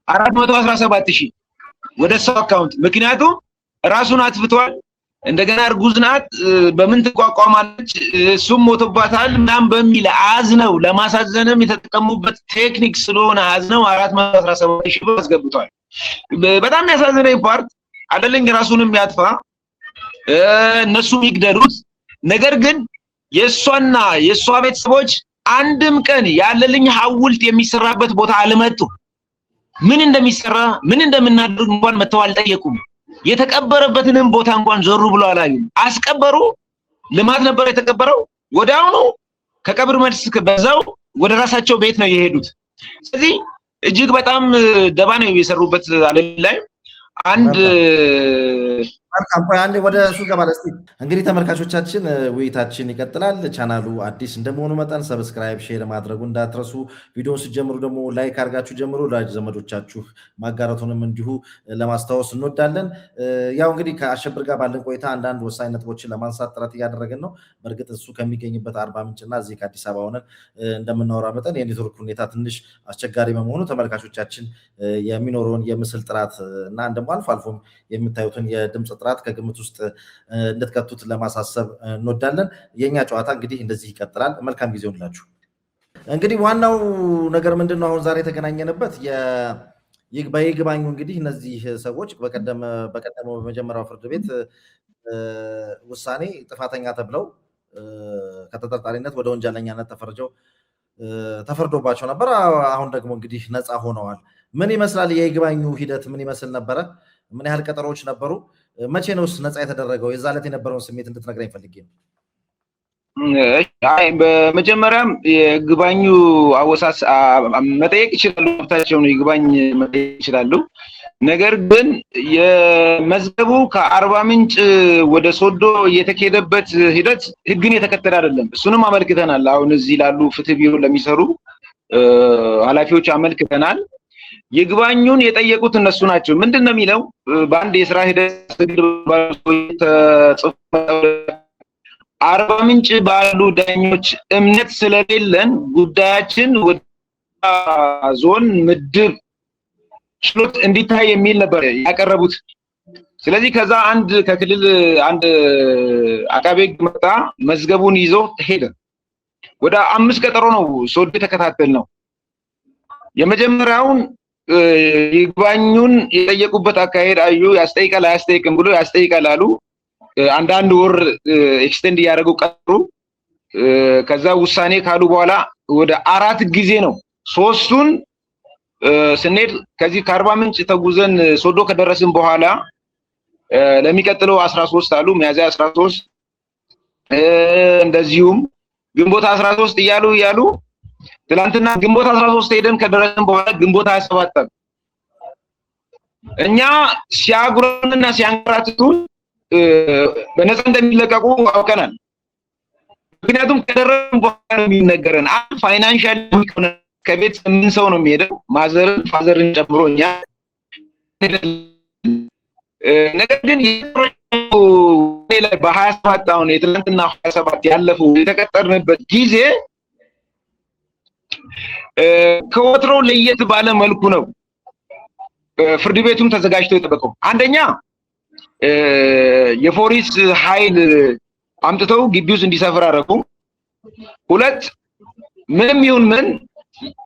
Speaker 1: 417,000 ወደ እሱ አካውንት። ምክንያቱም ራሱን አጥፍቷል። እንደገና እርጉዝ ናት፣ በምን ትቋቋማለች፣ እሱም ሞቶባታል ምናምን በሚል አዝነው ለማሳዘንም የተጠቀሙበት ቴክኒክ ስለሆነ አዝነው 417,000 ብር አስገብተዋል። በጣም ያሳዝነኝ ፓርት አይደለኝ ራሱንም ያጥፋ እነሱም ይግደሉት። ነገር ግን የሷና የሷ ቤተሰቦች አንድም ቀን ያለልኝ ሐውልት የሚሰራበት ቦታ አልመጡ። ምን እንደሚሰራ ምን እንደምናደርግ እንኳን መተው አልጠየቁም። የተቀበረበትንም ቦታ እንኳን ዞሩ ብሎ አላዩም። አስቀበሩ። ልማት ነበር የተቀበረው። ወዲያውኑ ከቀብር መልስ በዛው ወደ ራሳቸው ቤት ነው የሄዱት። ስለዚህ እጅግ በጣም ደባ ነው የሰሩበት አለልኝ ላይ አንድ
Speaker 2: አንዴ ወደ እሱ ገባለ። እስቲ እንግዲህ ተመልካቾቻችን ውይይታችን ይቀጥላል። ቻናሉ አዲስ እንደመሆኑ መጠን ሰብስክራይብ፣ ሼር ማድረጉ እንዳትረሱ። ቪዲዮውን ሲጀምሩ ደግሞ ላይክ አድርጋችሁ ጀምሩ። ለወዳጅ ዘመዶቻችሁ ማጋራቱንም እንዲሁ ለማስታወስ እንወዳለን። ያው እንግዲህ ከአሸብር ጋር ባለን ቆይታ አንዳንድ ወሳኝ ነጥቦችን ለማንሳት ጥረት እያደረግን ነው። በእርግጥ እሱ ከሚገኝበት አርባ ምንጭና እዚህ ከአዲስ አበባ ሆነን እንደምናወራ መጠን የኔትወርክ ሁኔታ ትንሽ አስቸጋሪ በመሆኑ ተመልካቾቻችን የሚኖረውን የምስል ጥራት እና ደግሞ አልፎ አልፎም የምታዩትን የድምፅ ጥራት ከግምት ውስጥ እንድትከቱት ለማሳሰብ እንወዳለን። የኛ ጨዋታ እንግዲህ እንደዚህ ይቀጥላል። መልካም ጊዜ ይሁንላችሁ። እንግዲህ ዋናው ነገር ምንድነው? አሁን ዛሬ የተገናኘንበት በይግባኙ እንግዲህ እነዚህ ሰዎች በቀደመው በመጀመሪያው ፍርድ ቤት ውሳኔ ጥፋተኛ ተብለው ከተጠርጣሪነት ወደ ወንጀለኛነት ተፈርዶባቸው ነበር። አሁን ደግሞ እንግዲህ ነፃ ሆነዋል። ምን ይመስላል የይግባኙ ሂደት? ምን ይመስል ነበረ? ምን ያህል ቀጠሮዎች ነበሩ? መቼ ነውስ ነፃ የተደረገው? የዛ ዕለት የነበረውን ስሜት እንድትነግረኝ ፈልጌ ነው።
Speaker 1: በመጀመሪያም የይግባኙ አወሳስ መጠየቅ ይችላሉ፣ መብታቸው ነው። ይግባኝ መጠየቅ ይችላሉ። ነገር ግን የመዝገቡ ከአርባ ምንጭ ወደ ሶዶ የተካሄደበት ሂደት ህግን የተከተለ አይደለም። እሱንም አመልክተናል። አሁን እዚህ ላሉ ፍትህ ቢሮ ለሚሰሩ ኃላፊዎች አመልክተናል። ይግባኙን የጠየቁት እነሱ ናቸው። ምንድነው የሚለው? በአንድ የስራ ሂደት አርባ ምንጭ ባሉ ዳኞች እምነት ስለሌለን ጉዳያችን ወደ ዞን ምድብ ችሎት እንዲታይ የሚል ነበር ያቀረቡት። ስለዚህ ከዛ አንድ ከክልል አንድ አቃቤ ሕግ መጣ፣ መዝገቡን ይዞ ሄደ። ወደ 5 ቀጠሮ ነው ሶዶ የተከታተል ነው። የመጀመሪያውን ይግባኙን የጠየቁበት አካሄድ አዩ። ያስጠይቃል አያስጠይቅም ብሎ ያስጠይቃል አሉ። አንዳንድ ወር ኤክስቴንድ ያደረጉ ቀጠሩ። ከዛ ውሳኔ ካሉ በኋላ ወደ 4 ጊዜ ነው። 3ቱን ስንሄድ ከዚህ ከአርባ ምንጭ ተጉዘን ሶዶ ከደረስን በኋላ ለሚቀጥለው 13 አሉ። ሚያዝያ 13 እንደዚሁም ግንቦት 13 እያሉ ትላንትና ግንቦት 13 ሄደን ከደረስን በኋላ ግንቦት 27 እኛ ሲያጉረንና ሲያንከራትቱን በነፃ እንደሚለቀቁ አውቀናል። ምክንያቱም ከደረስን በኋላ ነው የሚነገረን። ፋይናንሻል ከቤት 8 ሰው ነው የሚሄደው፣ ማዘርን ፋዘርን ጨምሮ እኛ። ነገር ግን ላይ በ27 አሁን የትላንትና 27 ያለፈው የተቀጠርንበት ጊዜ ከወትሮው ለየት ባለ መልኩ ነው ፍርድ ቤቱም ተዘጋጅቶ የጠበቀው። አንደኛ የፖሊስ ኃይል አምጥተው ግቢ ውስጥ እንዲሰፍር አደረጉ። 2 ምንም ይሁን ምን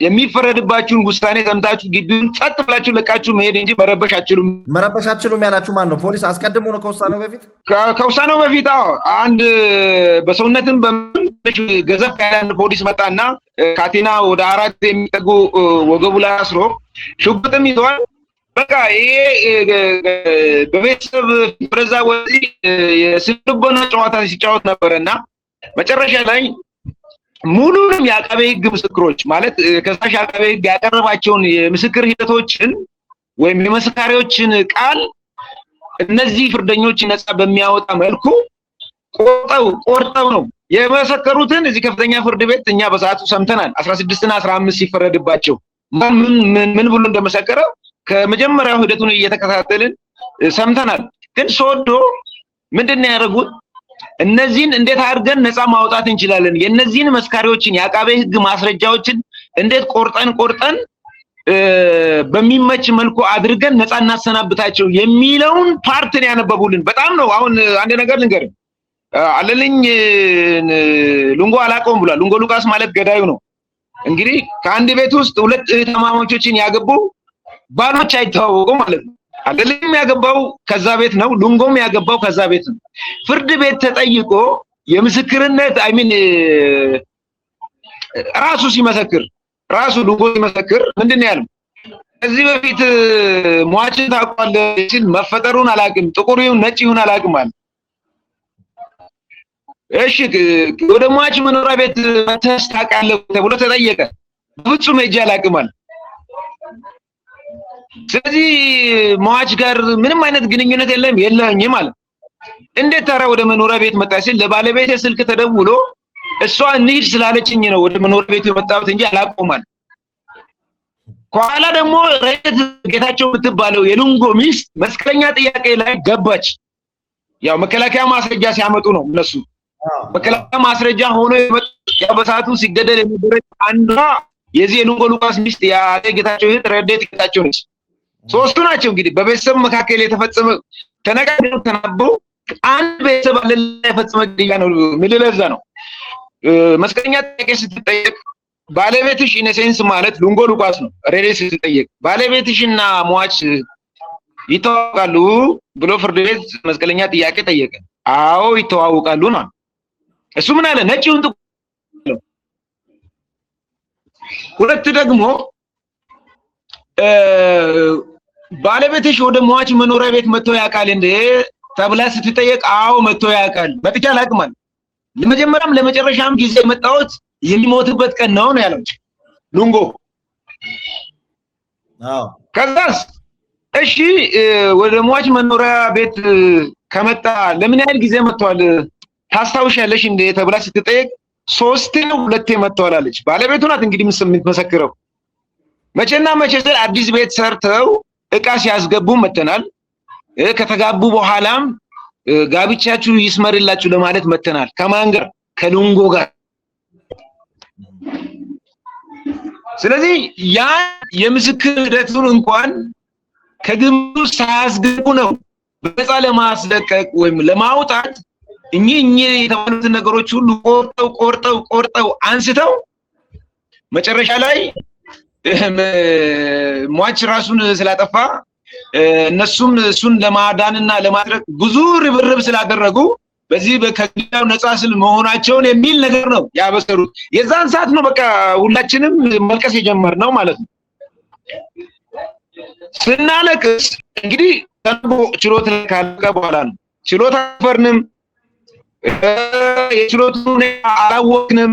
Speaker 1: የሚፈረድባችሁን ውሳኔ ሰምታችሁ ግቢውን ጸጥ ብላችሁ ለቃችሁ መሄድ እንጂ መረበሽ አትችሉም።
Speaker 2: መረበሽ አትችሉም ያላችሁ ማን ነው? ፖሊስ አስቀድሞ ነው ከውሳኔው በፊት?
Speaker 1: ከውሳኔው በፊት አንድ በሰውነትም በምንሽ ገዘፍ ያለ አንድ ፖሊስ መጣና ካቴና ወደ 4 የሚጠጉ ወገቡ ላይ አስሮ ሽጉጥም ይዘዋል። በቃ ይሄ በቤተሰብ ፍረዛ ወዲህ የስልቦና ጨዋታ ሲጫወት ነበርና መጨረሻ ላይ ሙሉንም የአቃቤ ሕግ ምስክሮች ማለት ከሳሽ አቃቤ ሕግ ያቀረባቸውን የምስክር ሂደቶችን ወይም የመስካሪዎችን ቃል እነዚህ ፍርደኞች ነፃ በሚያወጣ መልኩ ቆርጠው ነው የመሰከሩትን። እዚህ ከፍተኛ ፍርድ ቤት እኛ በሰዓቱ ሰምተናል። 16 እና 15 ሲፈረድባቸው ምን ብሎ እንደመሰከረ ከመጀመሪያው ሂደቱን እየተከታተልን ሰምተናል። ግን ሶዶ ምንድነው ያደረጉት? እነዚህን እንዴት አድርገን ነፃ ማውጣት እንችላለን፣ የነዚህን መስካሪዎችን የአቃቤ ሕግ ማስረጃዎችን እንዴት ቆርጠን በሚመች መልኩ አድርገን ነፃ እናሰናብታቸው የሚለውን ፓርትን ያነበቡልን። በጣም ነው። አሁን አንድ ነገር ልንገር፣ አለልኝ ሉንጎ አላውቀውም ብሏል። ሉንጎ ሉቃስ ማለት ገዳዩ ነው። እንግዲህ ከአንድ ቤት ውስጥ 2 እህትማማቾችን ያገቡ ባሎች አይተዋወቁም ማለት ነው። አለልኝም ያገባው ከዛ ቤት ነው፣ ሉንጎም ያገባው ከዛ ቤት ነው። ፍርድ ቤት ተጠይቆ የምስክርነት ራሱ ሲመሰክር ራሱ ሉንጎ ሲመሰክር ምንድነው ያለው? ከዚህ በፊት ሟችን ታውቃለህ ሲል መፈጠሩን አላውቅም፣ ጥቁር ይሁን ነጭ ይሁን አላውቅም አለ። እሺ ወደ ሟች መኖሪያ ቤት መተህ ታውቃለህ ተብሎ ተጠየቀ። ፍጹም ሄጄ አላውቅም አለ። ስለዚህ ሟች ጋር ምንም አይነት ግንኙነት የለኝም ማለት። እንዴት ታዲያ ወደ መኖሪያ ቤት መጣ ሲል ለባለቤቴ ስልክ ተደውሎ እሷ እንሂድ ስላለችኝ ነው ወደ መኖሪያ ቤቱ የመጣሁት እንጂ አላውቀውም ማለት። ከኋላ ደግሞ ረድኤት ጌታቸው የምትባለው የሉንጎ ሚስት መስቀለኛ ጥያቄ ላይ ገባች። ያው መከላከያ ማስረጃ ሲያመጡ ነው እነሱ መከላከያ ማስረጃ ሆኖ ያው በሰዓቱ ሲገደል የነበረች አንዷ የዚህ የሉንጎ ሉቃስ ሚስት ያለ ጌታቸው እህት ረድኤት ጌታቸው ነች። 3ቱ ናቸው እንግዲህ በቤተሰብ መካከል የተፈጸመ ተነጋግረው ተናበው አንድ ቤተሰብ አለ የፈጸመ ግድያ ነው። ምልለዛ ነው መስቀለኛ ጥያቄ ስትጠየቅ ባለቤትሽ ኢነሴንስ ማለት ሉንጎ ሉቃስ ነው። ረድኤት ስትጠየቅ ባለቤትሽና ሟች ይተዋወቃሉ ብሎ ፍርድ ቤት መስቀለኛ ጥያቄ ጠየቀ። አዎ ይተዋወቃሉ ነው። እሱ ምን አለ? ነጭ ይሁን ጥቁር። 2 ደግሞ ባለቤትሽ ወደ ሟች መኖሪያ ቤት መጥቶ ያውቃል እንዴ ተብላ ስትጠየቅ አዎ መጥቶ ያውቃል። መጥቼ አላውቅም አለ። ለመጀመሪያም ለመጨረሻም ጊዜ የመጣሁት የሚሞትበት ቀን ነው ያለው ሉንጎ። ከዛስ እሺ ወደ ሟች መኖሪያ ቤት ከመጣ ለምን ያህል ጊዜ መጥቷል ታስታውሻለሽ እንዴ ተብላ ስትጠየቅ 3 ነው 2 መጥቷል አለች። ባለቤቱ ናት እንግዲህ የምትመሰክረው። መቼና መቼ አዲስ ቤት ሰርተው እቃ ሲያስገቡ መተናል። ከተጋቡ በኋላም ጋብቻችሁ ይስመርላችሁ ለማለት መተናል። ከማን ጋር? ከሉንጎ ጋር። ስለዚህ ያ የምስክር ሂደቱን እንኳን ከግምቱ ሳያስገቡ ነው በነፃ ለማስለቀቅ ወይም ለማውጣት እኚህ የተባሉት ነገሮች ሁሉ ቆርጠው አንስተው መጨረሻ ላይ ሟች ራሱን ስላጠፋ እነሱም እሱን ለማዳንና ለማድረግ ብዙ ርብርብ ስላደረጉ በዚህ ከግዳው ነፃ ስል መሆናቸውን የሚል ነገር ነው ያበሰሩት። የዛን ሰዓት ነው በቃ ሁላችንም መልቀስ የጀመርነው ማለት ነው። ስናለቅስ እንግዲህ ተንቦ ችሎት ካለቀ በኋላ ነው። ችሎት አፈርንም የችሎቱን አላወቅንም።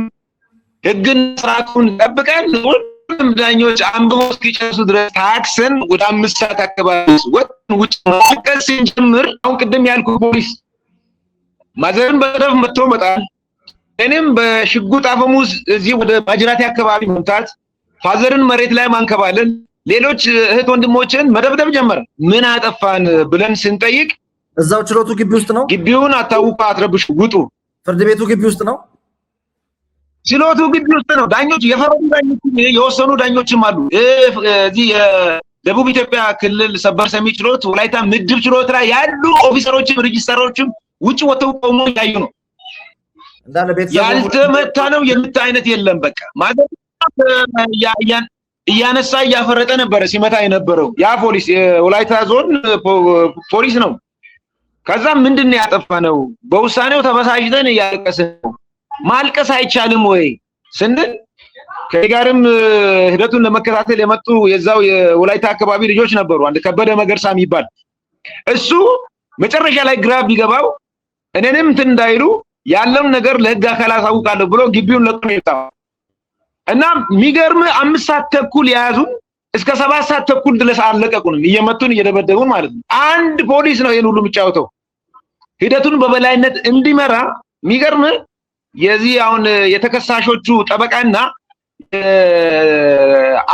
Speaker 1: ህግን ስርዓቱን ጠብቀን ሁሉም ዳኞች አንብበው እስኪጨርሱ ድረስ ታክሰን ወደ 5 ሰዓት አካባቢ ወጥተን ውጭ ማልቀስ ስንጀምር አሁን ቅድም ያልኩ ፖሊስ ማዘርን በደፍ መጥቶ መጣል፣ እኔም በሽጉጥ አፈሙዝ እዚህ ወደ ማጅራቴ አካባቢ መምታት፣ ፋዘርን መሬት ላይ ማንከባለል፣ ሌሎች እህት ወንድሞችን መደብደብ ጀመረ። ምን አጠፋን ብለን ስንጠይቅ
Speaker 2: እዛው ችሎቱ ግቢ ውስጥ ነው።
Speaker 1: ግቢውን አታውቁ፣ አትረብሹ፣ ውጡ።
Speaker 2: ፍርድ ቤቱ ግቢ ውስጥ ነው።
Speaker 1: ችሎቱ ግቢ ውስጥ ነው። ዳኞች የፈረዱ ዳኞች የወሰኑ ዳኞችም አሉ። እዚህ የደቡብ ኢትዮጵያ ክልል ሰበር ሰሚ ችሎት ወላይታ ምድብ ችሎት ላይ ያሉ ኦፊሰሮችም ሬጂስተሮችም ውጭ ወጥተው ቆሞ ያዩ ነው።
Speaker 2: እንዳለ ቤተሰብ
Speaker 1: ያልተመታ ነው የምታ አይነት የለም። በቃ ማለት እያነሳ እያፈረጠ ነበረ ሲመታ የነበረው ያ ፖሊስ የወላይታ ዞን ፖሊስ ነው። ከዛ ምንድነው ያጠፋነው? በውሳኔው ተበሳጭተን እያለቀስን ነው። ማልቀስ አይቻልም ወይ ስንል ከጋርም ሂደቱን ለመከታተል የመጡ የዛው የወላይታ አካባቢ ልጆች ነበሩ። አንድ ከበደ መገርሳ የሚባል እሱ መጨረሻ ላይ ግራ ቢገባው እኔንም እንትን እንዳይሉ ያለውን ነገር ለህግ አካላት አሳውቃለሁ ብሎ ግቢውን ለቆ ነው። እና የሚገርም 5 ሰዓት ተኩል ያዙን እስከ 7 ሰዓት ተኩል ድረስ አለቀቁንም፣ እየመቱን እየደበደቡን ማለት ነው። አንድ ፖሊስ ነው ይሄን ሁሉ የሚጫወተው ሂደቱን በበላይነት እንዲመራ። የሚገርም የዚህ አሁን የተከሳሾቹ ጠበቃና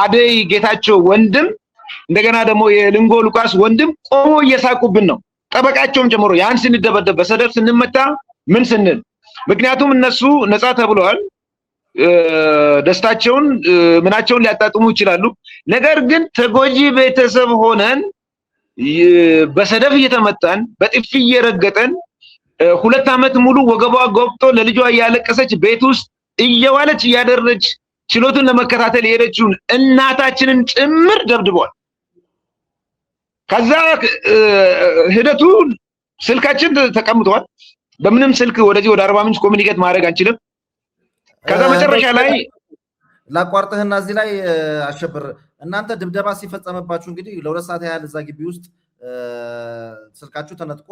Speaker 1: አደይ ጌታቸው ወንድም እንደገና ደግሞ የልንጎ ሉቃስ ወንድም ቆሞ እየሳቁብን ነው፣ ጠበቃቸውም ጨምሮ። ያን ስንደበደብ በሰደፍ ስንመታ ምን ስንል፣ ምክንያቱም እነሱ ነፃ ተብለዋል። ደስታቸውን ምናቸውን ሊያጣጥሙ ይችላሉ። ነገር ግን ተጎጂ ቤተሰብ ሆነን በሰደፍ እየተመታን በጥፊ እየረገጠን 2 ዓመት ሙሉ ወገቧ ጎብጦ ለልጇ እያለቀሰች ቤት ውስጥ እየዋለች እያደረች ችሎቱን ለመከታተል የሄደችውን እናታችንን ጭምር ደብድቧል። ከዛ ሂደቱ ስልካችን ተቀምጧል። በምንም ስልክ ወደዚህ ወደ 40 ምንጭ ኮሙኒኬት ማድረግ አንችልም። ከዛ መጨረሻ ላይ
Speaker 2: ላቋርጥህና እዚህ ላይ አሸብር እናንተ ድብደባ ሲፈጸምባችሁ እንግዲህ ለ2 ሰዓት ያህል እዛ ግቢ ውስጥ ስልካችሁ ተነጥቆ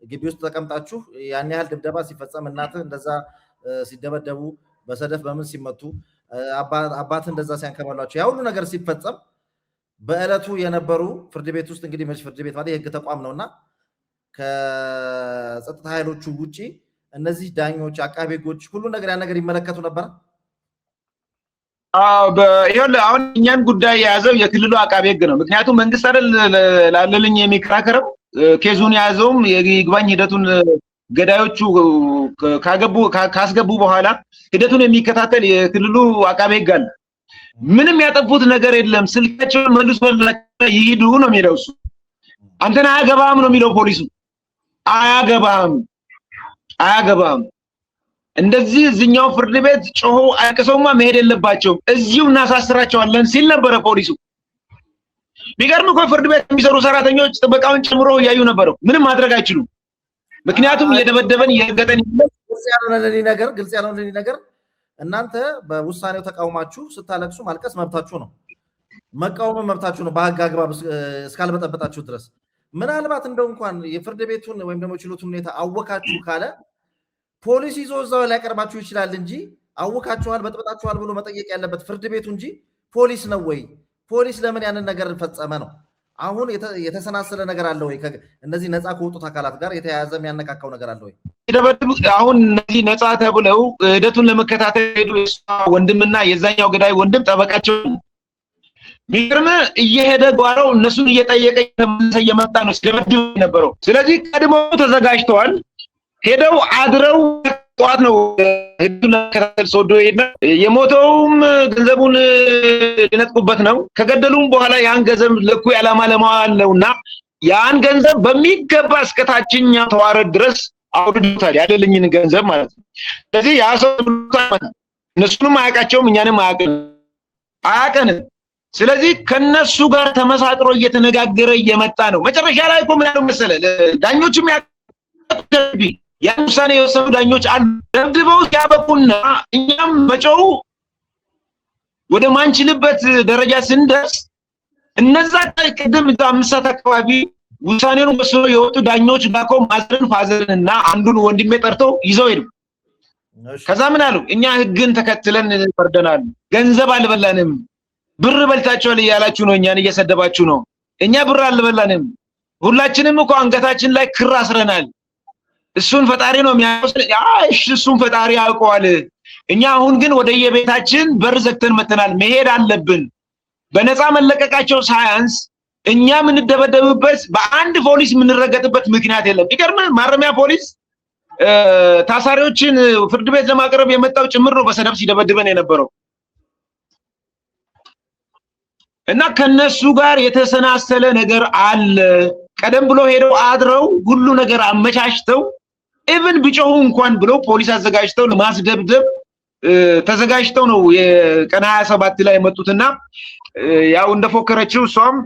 Speaker 2: ግቢ ውስጥ ተቀምጣችሁ ያን ያህል ድብደባ ሲፈጸም እናትህ እንደዛ ሲደበደቡ በሰደፍ በምን ሲመቱ አባትህ እንደዛ ሲያንከባሏቸው ያ ሁሉ ነገር ሲፈጸም በእለቱ የነበሩ ፍርድ ቤት ውስጥ እንግዲህ መች ፍርድ ቤት ማለት የህግ ተቋም ነውና ከጸጥታ ኃይሎቹ ውጪ እነዚህ ዳኞች፣ አቃቤ ህጎች ሁሉ ነገር ያን ነገር ይመለከቱ ነበር።
Speaker 1: አሁን እኛን ጉዳይ የያዘው የክልሉ አቃቤ ህግ ነው። ምክንያቱም መንግስት አይደል ላለልኝ የሚከራከረው ኬዙን የያዘውም የይግባኝ ሂደቱን ገዳዮቹ ካስገቡ በኋላ ሂደቱን የሚከታተል የክልሉ አቃቤ ህግ አለ። ምንም ያጠፉት ነገር የለም። ስልካቸውን መልሶ ይሂዱ ነው የሚለው እሱ። አንተን አያገባህም ነው የሚለው ፖሊሱ። አያገባህም እንደዚህ እዚህኛው ፍርድ ቤት ጮሆ አልቅሰውማ መሄድ የለባቸውም እዚሁ እናሳስራቸዋለን ሲል ነበረ ፖሊሱ። ቢገርም እኮ ፍርድ ቤት የሚሰሩ ሰራተኞች ጥበቃውን ጨምሮ ያዩ ነበረው። ምንም ማድረግ አይችሉም። ምክንያቱም እየደበደበን እየገጠን
Speaker 2: ግልጽ ያልሆነልኝ ነገር እናንተ በውሳኔው ተቃውማችሁ ስታለቅሱ ማልቀስ መብታችሁ ነው፣ መቃወም መብታችሁ ነው በህግ አግባብ እስካልበጠበጣችሁ ድረስ። ምናልባት እንደው እንኳን የፍርድ ቤቱን ወይም ደግሞ ችሎቱን ሁኔታ አወካችሁ ካለ ፖሊስ ይዞ እዛው ሊያቀርባችሁ ይችላል እንጂ አወካችኋል፣ በጥብጣችኋል ብሎ መጠየቅ ያለበት ፍርድ ቤቱ እንጂ ፖሊስ ነው ወይ? ፖሊስ ለምን ያንን ነገር ፈጸመ ነው? አሁን የተሰናሰለ ነገር አለ ወይ? እነዚህ ነፃ ከወጡት አካላት ጋር የተያያዘ የሚያነካካው ነገር አለ ወይ?
Speaker 1: አሁን እነዚህ ነፃ ተብለው ሂደቱን ለመከታተል ሄዱ ወንድምና የዛኛው ገዳይ ወንድም ጠበቃቸው ሚግርም እየሄደ ጓራው እነሱን እየጠየቀ እየመጣ ነው ሲደበድብ የነበረው። ስለዚህ ቀድሞ ተዘጋጅተዋል። ሄደው አድረው ጧት ነው ሄዱን ለከታተል ሶዶ ሄደ። የሞተውም ገንዘቡን ሊነጥቁበት ነው። ከገደሉም በኋላ ያን ገንዘብ ለኩ ዓላማ ለማዋል ነውና ያን ገንዘብ በሚገባ እስከታችኛው ተዋረድ ድረስ አውርዶታል፣ ያለልኝን ገንዘብ ማለት ነው። ስለዚህ ያ ሰው እነሱንም አያውቃቸውም፣ እኛንም አያውቀንም። ስለዚህ ከነሱ ጋር ተመሳጥሮ እየተነጋገረ እየመጣ ነው። መጨረሻ ላይ እኮ ምን ያለው መሰለህ፣ ዳኞችም ያን ውሳኔ የወሰኑ ዳኞች አሉ። ደብድበው ሲያበቁና እኛም መጮው ወደ ማንችልበት ደረጃ ስንደርስ እነዛ ቅድም 5 ሰዓት አካባቢ ውሳኔውን ወስኖ የወጡ ዳኞች ባኮ ማዘርን ፋዘርንና አንዱን ወንድሜ ጠርተው ይዘው ሄዱ። ከዛ ምን አሉ? እኛ ህግን ተከትለን ፈርደናል፣ ገንዘብ አልበላንም፣ ብር በልታችኋል እያላችሁ ነው፣ እኛን እየሰደባችሁ ነው። እኛ ብር አልበላንም፣ ሁላችንም እኮ አንገታችን ላይ ክር አስረናል። እሱን ፈጣሪ ነው የሚያውቀው። እሺ እሱን ፈጣሪ ያውቀዋል። እኛ አሁን ግን ወደ የቤታችን በር ዘግተን መተናል፣ መሄድ አለብን። በነፃ መለቀቃቸው ሳያንስ እኛ የምንደበደብበት በአንድ ፖሊስ የምንረገጥበት ምክንያት የለም። ይገርምህ፣ ማረሚያ ፖሊስ ታሳሪዎችን ፍርድ ቤት ለማቅረብ የመጣው ጭምር ነው በሰደብ ሲደበድበን የነበረው እና ከነሱ ጋር የተሰናሰለ ነገር አለ። ቀደም ብሎ ሄደው አድረው ሁሉ ነገር አመቻችተው ኢቭን ቢጮሁ እንኳን ብለው ፖሊስ አዘጋጅተው ለማስደብደብ ተዘጋጅተው ነው የቀን 27 ላይ የመጡትና ያው እንደፎከረችው እሷም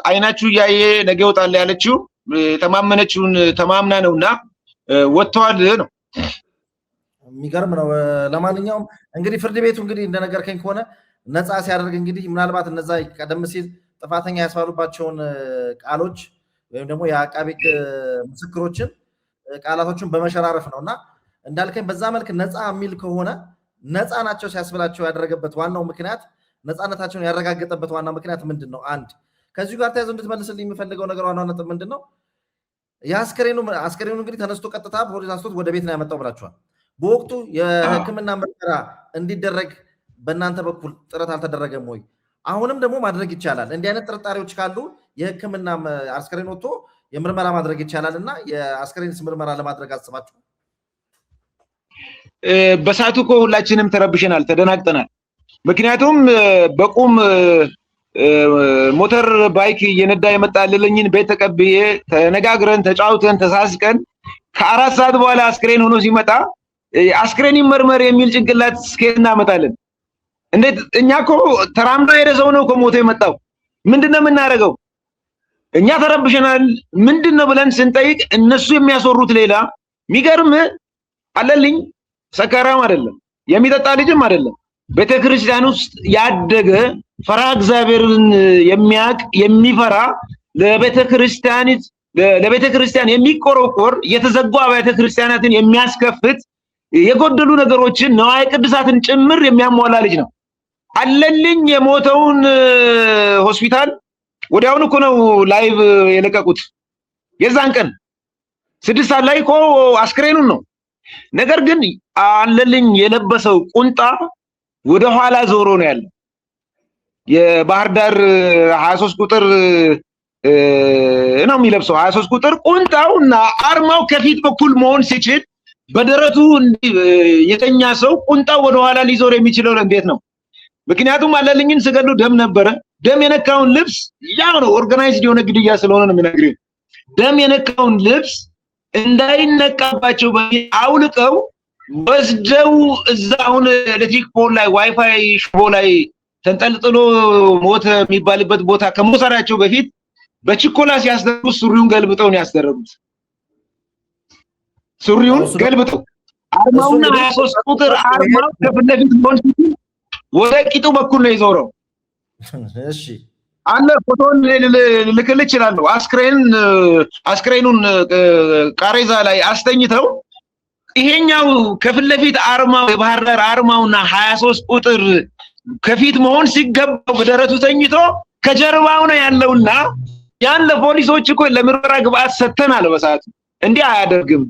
Speaker 1: አይናችሁ ያየ ነገ ይወጣል ያለችው ተማመነችውን ተማምና ነውና ወጥተዋል ነው።
Speaker 2: የሚገርም ነው። ለማንኛውም እንግዲህ ፍርድ ቤቱ እንግዲህ እንደነገርከኝ ከሆነ ነፃ ሲያደርግ እንግዲህ ምናልባት እነዛ ቀደም ሲል ጥፋተኛ ያስባሉባቸውን ቃሎች ወይም ደግሞ የአቃቤ ምስክሮችን ቃላቶችን በመሸራረፍ ነውና እንዳልከኝ በዛ መልክ ነፃ የሚል ከሆነ ነፃ ናቸው ሲያስብላቸው ያደረገበት ዋናው ምክንያት ነፃነታቸውን ያረጋገጠበት ዋናው ምክንያት ምንድነው? አንድ ከዚህ ጋር ተያይዞ እንድትመልስልኝ የሚፈልገው ነገር ዋናው ነጥብ ምንድነው? የአስከሬኑ እንግዲህ ተነስቶ ቀጥታ ፖሊስ አስቶት ወደ ቤት ነው ያመጣው ብላችኋል። በወቅቱ የሕክምና ምርመራ እንዲደረግ በእናንተ በኩል ጥረት አልተደረገም ወይ? አሁንም ደግሞ ማድረግ ይቻላል። እንዲህ አይነት ጥርጣሬዎች ካሉ የሕክምና አስከሬን ወጥቶ የምርመራ ማድረግ ይቻላል እና የአስከሬንስ ምርመራ ለማድረግ አስባችሁ?
Speaker 1: በሰዓቱ እኮ ሁላችንም ተረብሸናል፣ ተደናግጠናል። ምክንያቱም በቁም ሞተር ባይክ እየነዳ የመጣልልኝን ቤት ተቀብዬ ተነጋግረን ተጫውተን ተሳስቀን ከ4 ሰዓት በኋላ አስክሬን ሆኖ ሲመጣ አስክሬን ይመርመር የሚል ጭንቅላት ስኬት እናመጣለን። እንዴት? እኛ እኮ ተራምዶ ሄደ ሰው ነው እኮ ሞቶ የመጣው። ምንድነው የምናደርገው? እኛ ተረብሸናል። ምንድነው ብለን ስንጠይቅ እነሱ የሚያስወሩት ሌላ። የሚገርም አለልኝ ሰካራም አይደለም፣ የሚጠጣ ልጅም አይደለም። ቤተክርስቲያን ውስጥ ያደገ ፈራ እግዚአብሔርን የሚያቅ የሚፈራ ለቤተክርስቲያን የሚቆረቆር የተዘጉ አብያተ ክርስቲያናትን የሚያስከፍት የጎደሉ ነገሮችን ነዋየ ቅድሳትን ጭምር የሚያሟላ ልጅ ነው። አለልኝ የሞተውን ሆስፒታል ወዲያውኑ እኮ ነው ላይቭ የለቀቁት። የዛን ቀን 6 ሰዓት ላይ እኮ አስክሬኑን ነው። ነገር ግን አለልኝ የለበሰው ቁንጣ ወደ ኋላ ዞሮ ነው ያለው። የባህር ዳር 23 ቁጥር ነው የሚለብሰው። 23 ቁጥር ቁንጣውና አርማው ከፊት በኩል መሆን ሲችል በደረቱ የተኛ ሰው ቁንጣው ወደ ኋላ ሊዞር የሚችለው እንዴት ነው? ምክንያቱም አለልኝን ስገሉ ደም ነበረ። ደም የነካውን ልብስ ያው ነው ኦርጋናይዝድ የሆነ ግድያ ስለሆነ ነው የሚነግረው። ደም የነካውን ልብስ እንዳይነቃባቸው በሚል አውልቀው ወስደው እዛውን ኤሌክትሪክ ፖል ላይ ዋይፋይ ሽቦ ላይ ተንጠልጥሎ ሞተ የሚባልበት ቦታ ከመውሰዳቸው በፊት በችኮላ ሲያስደርጉት ሱሪውን ገልብጠው ነው ያስደረጉት። ሱሪውን ገልብጠው አርማውና 23 ቁጥር አርማው ከፊት ለፊት ሆን ወደ ቂጡ በኩል ነው የዞረው።
Speaker 2: እሺ
Speaker 1: አለ ፎቶን ልክል ይችላል። አስክሬኑን ቃሬዛ ላይ አስተኝተው ይሄኛው ከፊት ለፊት አርማው የባህር ዳር አርማውና 23 ቁጥር ከፊት መሆን ሲገባው በደረቱ ተኝቶ ከጀርባው ነው ያለውና ያን ለፖሊሶች እኮ ለምርመራ ግብአት ሰተናል። በሰዓቱ እንዲህ አያደርግም።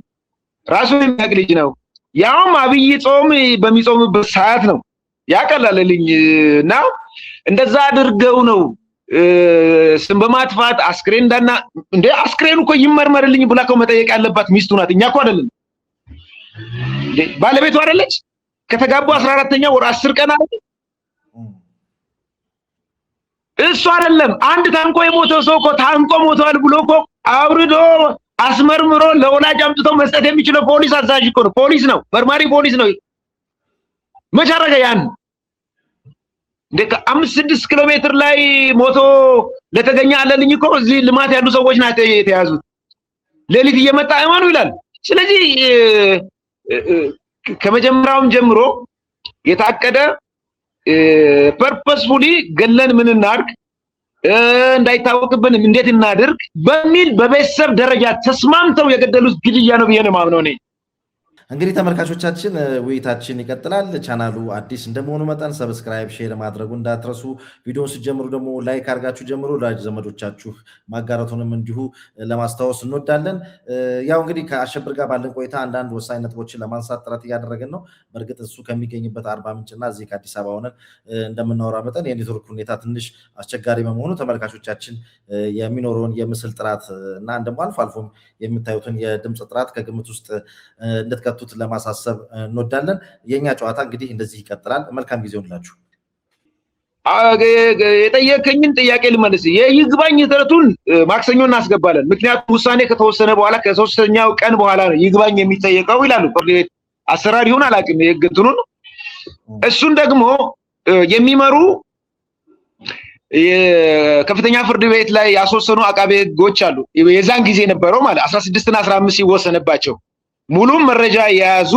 Speaker 1: ራሱ የሚያውቅ ልጅ ነው። ያውም አብይ ጾም በሚጾምበት ሰዓት ነው ያቀላለልኝና እንደዛ አድርገው ነው ስም በማጥፋት አስክሬን እንዳና እንደ አስክሬኑ እኮ ይመርመርልኝ ብላ እኮ መጠየቅ ያለባት ሚስቱ ናት። እኛ እኮ አይደለም እንዴ ባለቤቱ አይደለች? ከተጋቡ 14ኛ ወር 10 ቀን አይደል? እሱ አይደለም አንድ ታንቆ የሞተው ሰው እኮ ታንቆ ሞቷል ብሎ እኮ አውርዶ አስመርምሮ ለወላጅ አምጥቶ መስጠት የሚችለው ፖሊስ አዛዥ እኮ ነው። ፖሊስ ነው፣ መርማሪ ፖሊስ ነው። መች አደረገ ያን? እንደ 5-6 ኪሎ ሜትር ላይ ሞቶ ለተገኘ አለልኝ እኮ እዚህ ልማት ያሉ ሰዎች ናቸው የተያዙት። ሌሊት እየመጣ እመኑ ይላል። ስለዚህ ከመጀመሪያውም ጀምሮ የታቀደ ፐርፐስፉሊ ገለን ምን እናድርግ እንዳይታወቅብን እንዴት እናድርግ በሚል በቤተሰብ ደረጃ ተስማምተው የገደሉት ግድያ ነው ብዬ ነው የማምነው እኔ።
Speaker 2: እንግዲህ ተመልካቾቻችን ውይይታችን ይቀጥላል። ቻናሉ አዲስ እንደመሆኑ መጠን ሰብስክራይብ፣ ሼር ማድረጉ እንዳትረሱ። ቪዲዮውን ስትጀምሩ ደግሞ ላይክ አድርጋችሁ ጀምሩ። ለወዳጅ ዘመዶቻችሁ ማጋራቱንም እንዲሁ ለማስታወስ እንወዳለን። ያው እንግዲህ ከአሸብር ጋር ባለን ቆይታ አንዳንድ ወሳኝ ነጥቦችን ለማንሳት ጥረት እያደረግን ነው። በእርግጥ እሱ ከሚገኝበት አርባ ምንጭና እዚህ ከአዲስ አበባ ሆነን እንደምናወራ መጠን የኔትወርክ ሁኔታ ትንሽ አስቸጋሪ በመሆኑ ተመልካቾቻችን የሚኖረውን የምስል ጥራት እና ደግሞ አልፎ አልፎም የምታዩትን የድምፅ ጥራት ከግምት ውስጥ እንድትከቱ ለማሳሰብ እንወዳለን። የኛ ጨዋታ እንግዲህ እንደዚህ ይቀጥላል። መልካም ጊዜ ይሁንላችሁ።
Speaker 1: የጠየቀኝን ጥያቄ ልመልስ። የይግባኝ ጥረቱን ማክሰኞ እናስገባለን። ምክንያቱም ውሳኔ ከተወሰነ በኋላ ከ3ኛው ቀን በኋላ ነው ይግባኝ የሚጠየቀው ይላሉ። ፍርድ ቤት አሰራር ይሁን አላውቅም የህግ እንትኑን። እሱን ደግሞ የሚመሩ የከፍተኛ ፍርድ ቤት ላይ ያስወሰኑ አቃቤ ህጎች አሉ። የዛን ጊዜ ነበረው ማለት 16 እና 15 ይወሰነባቸው ሙሉም መረጃ የያዙ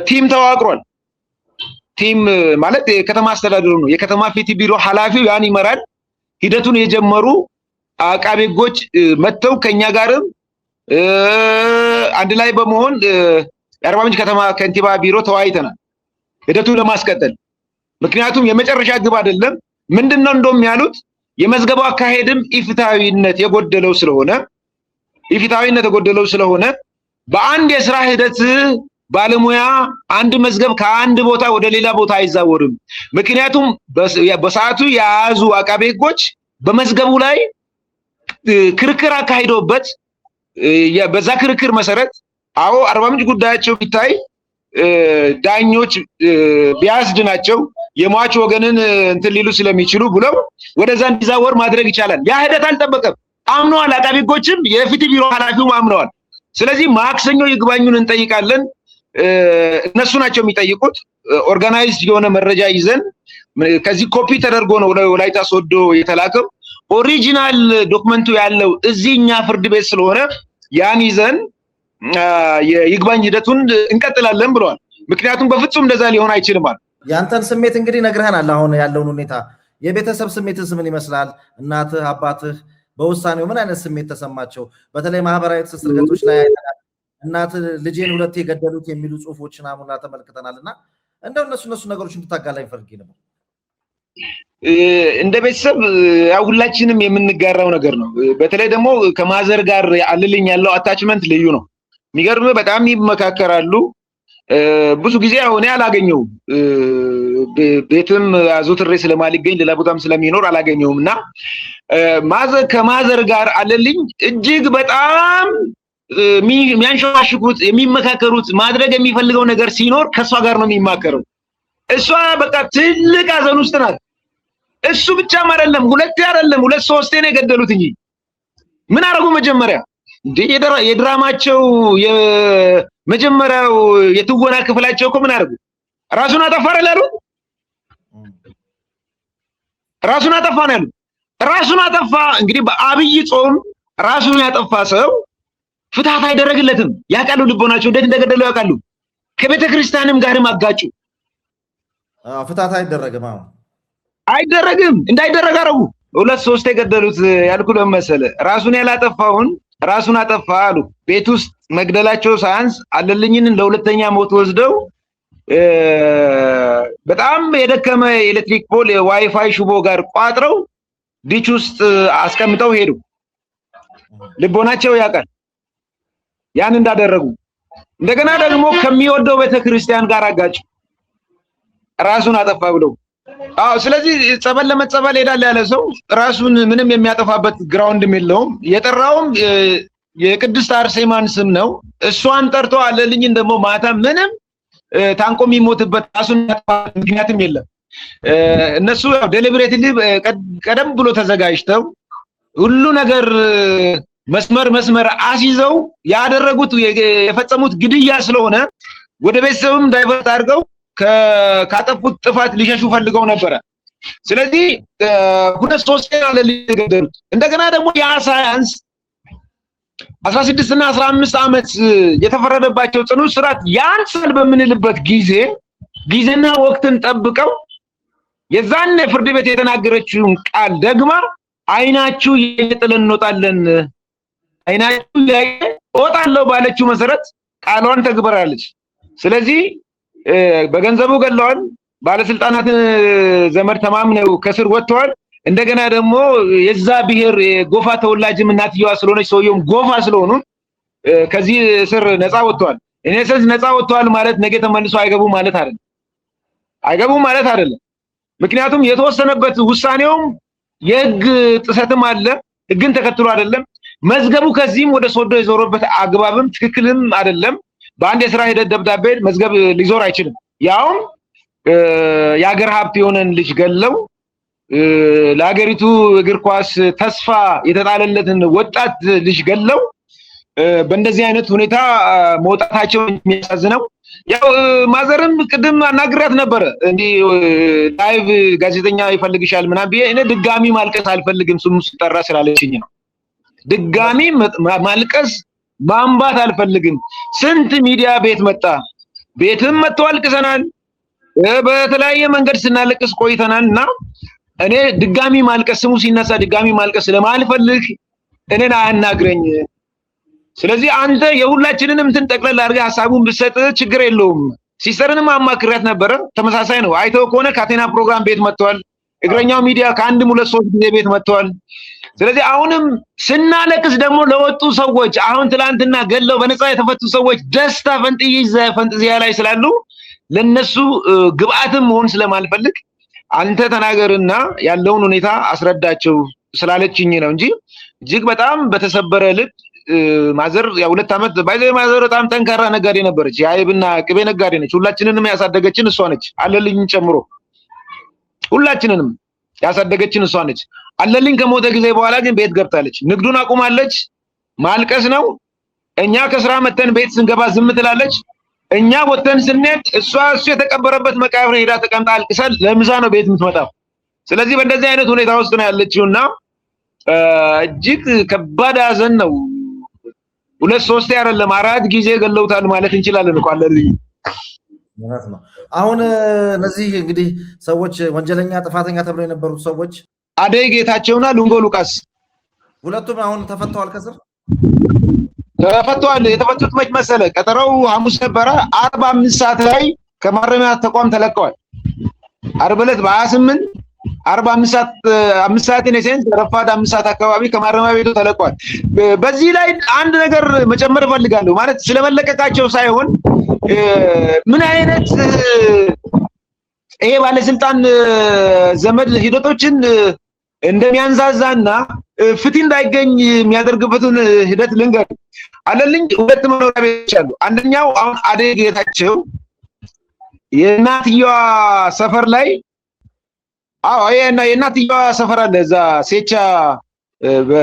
Speaker 1: ቲም ተዋቅሯል። ቲም ማለት የከተማ አስተዳደሩ ነው። የከተማ ፍትህ ቢሮ ኃላፊው ያን ይመራል። ሂደቱን የጀመሩ አቃቤ ህጎች መተው ከኛ ጋርም አንድ ላይ በመሆን የአርባ ምንጭ ከተማ ከንቲባ ቢሮ ተወያይተናል ሂደቱን ለማስቀጠል። ምክንያቱም የመጨረሻ ግብ አይደለም። ምንድነው እንደውም ያሉት የመዝገቡ አካሄድም ኢፍትሃዊነት የጎደለው ስለሆነ በአንድ የስራ ሂደት ባለሙያ አንድ መዝገብ ከአንድ ቦታ ወደ ሌላ ቦታ አይዛወርም። ምክንያቱም በሰዓቱ የያዙ አቃቤ ህጎች በመዝገቡ ላይ ክርክር አካሂደውበት በዛ ክርክር መሰረት አዎ አርባ ምንጭ ጉዳያቸው ቢታይ ዳኞች ቢያስድ ናቸው የሟች ወገንን እንትን ሊሉ ስለሚችሉ ብለው ወደዛ እንዲዛወር ማድረግ ይቻላል። ያ ሂደት አልጠበቀም። አምነዋል። አቃቤ ህጎችም የፍትህ ቢሮ ኃላፊው አምነዋል። ስለዚህ ማክሰኞ ይግባኙን እንጠይቃለን። እነሱ ናቸው የሚጠይቁት። ኦርጋናይዝድ የሆነ መረጃ ይዘን ከዚህ ኮፒ ተደርጎ ነው ወላይታ ሶዶ የተላከው። ኦሪጂናል ዶክመንቱ ያለው እዚህኛ ፍርድ ቤት ስለሆነ ያን ይዘን የይግባኝ ሂደቱን እንቀጥላለን ብለዋል። ምክንያቱም በፍጹም እንደዛ ሊሆን አይችልም አለ።
Speaker 2: ያንተን ስሜት እንግዲህ ነግረህናል። አሁን ያለውን ሁኔታ የቤተሰብ ስሜትስ ምን ይመስላል? እናትህ አባትህ በውሳኔው ምን አይነት ስሜት ተሰማቸው? በተለይ ማህበራዊ ትስስር ገጾች ላይ አይተናል። እናትህ ልጄን ሁለቴ የገደሉት የሚሉ ጽሁፎችን አሙና ተመልክተናልና እንደው እነሱ ነገሮች እንድታጋላኝ ፈልጌ ነበር።
Speaker 1: እንደ ቤተሰብ ሁላችንም የምንጋራው ነገር ነው። በተለይ ደግሞ ከማዘር ጋር አልልኝ ያለው አታችመንት ልዩ ነው። የሚገርም በጣም ይመካከራሉ። ብዙ ጊዜ አሁን አላገኘውም፣ ቤትም አዘውትሬ ስለማልገኝ ሌላ ቦታም ስለሚኖር አላገኘውም እና ከማዘር ጋር አለልኝ እጅግ በጣም የሚያንሸዋሽኩት የሚመካከሩት ማድረግ የሚፈልገው ነገር ሲኖር ከሷ ጋር ነው የሚማከረው። እሷ በቃ ትልቅ ሀዘን ውስጥ ናት። እሱ ብቻም አይደለም፣ ሁለት ሶስቴ ነው የገደሉት እንጂ ምን አደረጉ? መጀመሪያ እንዴ የድራማቸው የመጀመሪያው የትወና ክፍላቸው እኮ ምን አደረጉ? ራሱን አጠፋ አይደል? ራሱን አጠፋ ነው ያሉት። ራሱን አጠፋ እንግዲህ በአብይ ጾም ራሱን ያጠፋ ሰው ፍትሃት አይደረግለትም። ያውቃሉ፣ ልቦናቸው እንዴት እንደገደለው ያውቃሉ። ከቤተ ክርስቲያንም ጋርም አጋጩ።
Speaker 2: ፍትሃት
Speaker 1: አይደረግም እንዳይደረግ አደረጉ። ሁለት ሶስት የገደሉት ያልኩ ለመሰለ ራሱን ያላጠፋውን ራሱን አጠፋ አሉ። ቤት ውስጥ መግደላቸው ሳያንስ አለልኝን ለሁለተኛ ሞት ወስደው በጣም የደከመ የኤሌክትሪክ ፖል የዋይፋይ ሽቦ ጋር ቋጥረው ዲች ውስጥ አስቀምጠው ሄዱ። ልቦናቸው ያውቃል ያን እንዳደረጉ። እንደገና ደግሞ ከሚወደው ቤተክርስቲያን ጋር አጋጭ ራሱን አጠፋ ብለው። ስለዚህ ጸበል ለመጸበል ሄዳል ያለ ሰው ራሱን ምንም የሚያጠፋበት ግራውንድም የለውም። የጠራውም የቅድስት አርሴማን ስም ነው። እሷን ጠርቶ አለልኝን ደግሞ ማታ ምንም ታንቆ የሚሞትበት ራሱን ያጠፋበት ምክንያትም የለም። እነሱ ዴሊብሬትሊ ቀደም ብሎ ተዘጋጅተው ሁሉ ነገር መስመር አስይዘው ያደረጉት የፈጸሙት ግድያ ስለሆነ ወደ ቤተሰብም ዳይቨርት አድርገው ካጠፉት ጥፋት ሊሸሹ ፈልገው ነበር። ስለዚህ ሁለት ሶስት ያለ ሊገደሉት እንደገና ደግሞ ያ ሳያንስ 16 እና 15 ዓመት የተፈረደባቸው ጽኑ እስራት ያንሳል በምንልበት ጊዜና ወቅትን ጠብቀው የዛን ፍርድ ቤት የተናገረችውን ቃል ደግማ አይናችሁ እየጥለን እንወጣለን አይናችሁ እወጣለሁ ባለችው መሰረት ቃሏን ተግብራለች። ስለዚህ በገንዘቡ ገለዋል። ባለስልጣናት ዘመድ ተማምነው ከስር ወጥተዋል። እንደገና ደግሞ የዛ ብሔር ጎፋ ተወላጅም እናትየዋ ስለሆነች ሰውየውም ጎፋ ስለሆኑ ከዚህ ስር ነፃ ወጥተዋል። እኔ ስለዚህ ነፃ ወጥተዋል ማለት ነገ ተመልሶ አይገቡ ማለት አይደለም። ምክንያቱም የተወሰነበት ውሳኔውም የህግ ጥሰትም አለ፣ ህግን ተከትሎ አይደለም። መዝገቡ ከዚህም ወደ ሶዶ የዞረበት አግባብም ትክክልም አይደለም። በአንድ የሥራ ሂደት ደብዳቤ መዝገብ ሊዞር አይችልም። ያውም የሀገር ሀብት የሆነን ልጅ ገለው ለሀገሪቱ እግር ኳስ ተስፋ የተጣለለትን ወጣት ልጅ ገለው በእንደዚህ አይነት ሁኔታ መውጣታቸው የሚያሳዝነው። ያው ማዘርም ቅድም አናግራት ነበር እንዲህ ላይቭ ጋዜጠኛ ይፈልግሻል ምናምን ብዬ እኔ ድጋሚ ማልቀስ አልፈልግም ስሙ ሲጠራ ስላለችኝ ነው። ድጋሚ ማልቀስ ማንባት አልፈልግም። ስንት ሚዲያ ቤት መጣ፣ ቤትም መጥቶ አልቅሰናል፣ በተለያየ መንገድ ስናለቅስ ቆይተናልና እኔ ድጋሚ ማልቀስ ስሙ ሲነሳ ድጋሚ ማልቀስ ስለማልፈልግ እኔን አያናግረኝ። ስለዚህ አንተ የሁላችንንም እንትን ጠቅለል አድርገህ ሐሳቡን ብትሰጥ ችግር የለውም። ሲስተርንም አማክሪያት ነበረ፣ ተመሳሳይ ነው። አይተው ከሆነ ካቴና ፕሮግራም ቤት መጥተዋል። እግረኛው ሚዲያ ከአንድም ሁለት ሶስት ጊዜ ቤት መጥተዋል። ስለዚህ አሁንም ስናለቅስ ደግሞ ለወጡ ሰዎች አሁን ትላንትና ገለው በነፃ የተፈቱ ሰዎች ደስታ ፈንጥዚያ ላይ ስላሉ ለነሱ ግብአትም መሆን ስለማልፈልግ አንተ ተናገርና ያለውን ሁኔታ አስረዳቸው ስላለችኝ ነው እንጂ እጅግ በጣም በተሰበረ ልብ ማዘር ያ2 ዓመት ባይዘይ ማዘር በጣም ጠንካራ ነጋዴ ነበረች። የአይብና ቅቤ ነጋዴ ነች። ሁላችንንም ያሳደገችን እሷ ነች፣ አለልኝ ጨምሮ ሁላችንንም ያሳደገችን እሷ ነች። አለልኝ ከሞተ ጊዜ በኋላ ግን ቤት ገብታለች። ንግዱን አቁማለች። ማልቀስ ነው። እኛ ከስራ መተን ቤት ስንገባ ዝም ትላለች። እኛ ወተን ስንሄድ እሱ የተቀበረበት መቃብር ሄዳ ተቀምጣ አልቅሳ ለምሳ ነው ቤት የምትመጣው። ስለዚህ በእንደዚህ አይነት ሁኔታ ውስጥ ነው ያለችውና እጅግ ከባድ ሐዘን ነው። 2-3 አይደለም 4 ጊዜ ገለውታል ማለት እንችላለን እኮ አለልኝ
Speaker 2: ማለት ነው። አሁን እነዚህ እንግዲህ ሰዎች ወንጀለኛ ጥፋተኛ ተብለው የነበሩት ሰዎች
Speaker 1: አደይ ጌታቸውና ሉንጎ ሉቃስ
Speaker 2: ሁለቱም አሁን ተፈተዋል። ከስር
Speaker 1: ተፈተዋል። የተፈቱት መች መሰለ? ቀጠሮው ሐሙስ ነበረ። 45 ሰዓት ላይ ከማረሚያ ተቋም ተለቀዋል። ዓርብ ዕለት በ28 45 ሰዓት ኢንሴንስ ረፋድ 5 ሰዓት አካባቢ ከማረሚያ ቤቱ ተለቀዋል። በዚህ ላይ አንድ ነገር መጨመር እፈልጋለሁ። ማለት ስለመለቀቃቸው ሳይሆን ምን አይነት ይሄ ባለስልጣን ዘመድ ሂደቶችን እንደሚያንዛዛና ፍትህ እንዳይገኝ የሚያደርግበትን ሂደት ልንገር። አለልኝ 2 መኖሪያ ቤቶች አሉ። አንደኛው አሁን አደይ ጌታቸው የእናትየዋ ሰፈር ላይ የእናትየዋ ሰፈር አለ። እዛ ሴቻ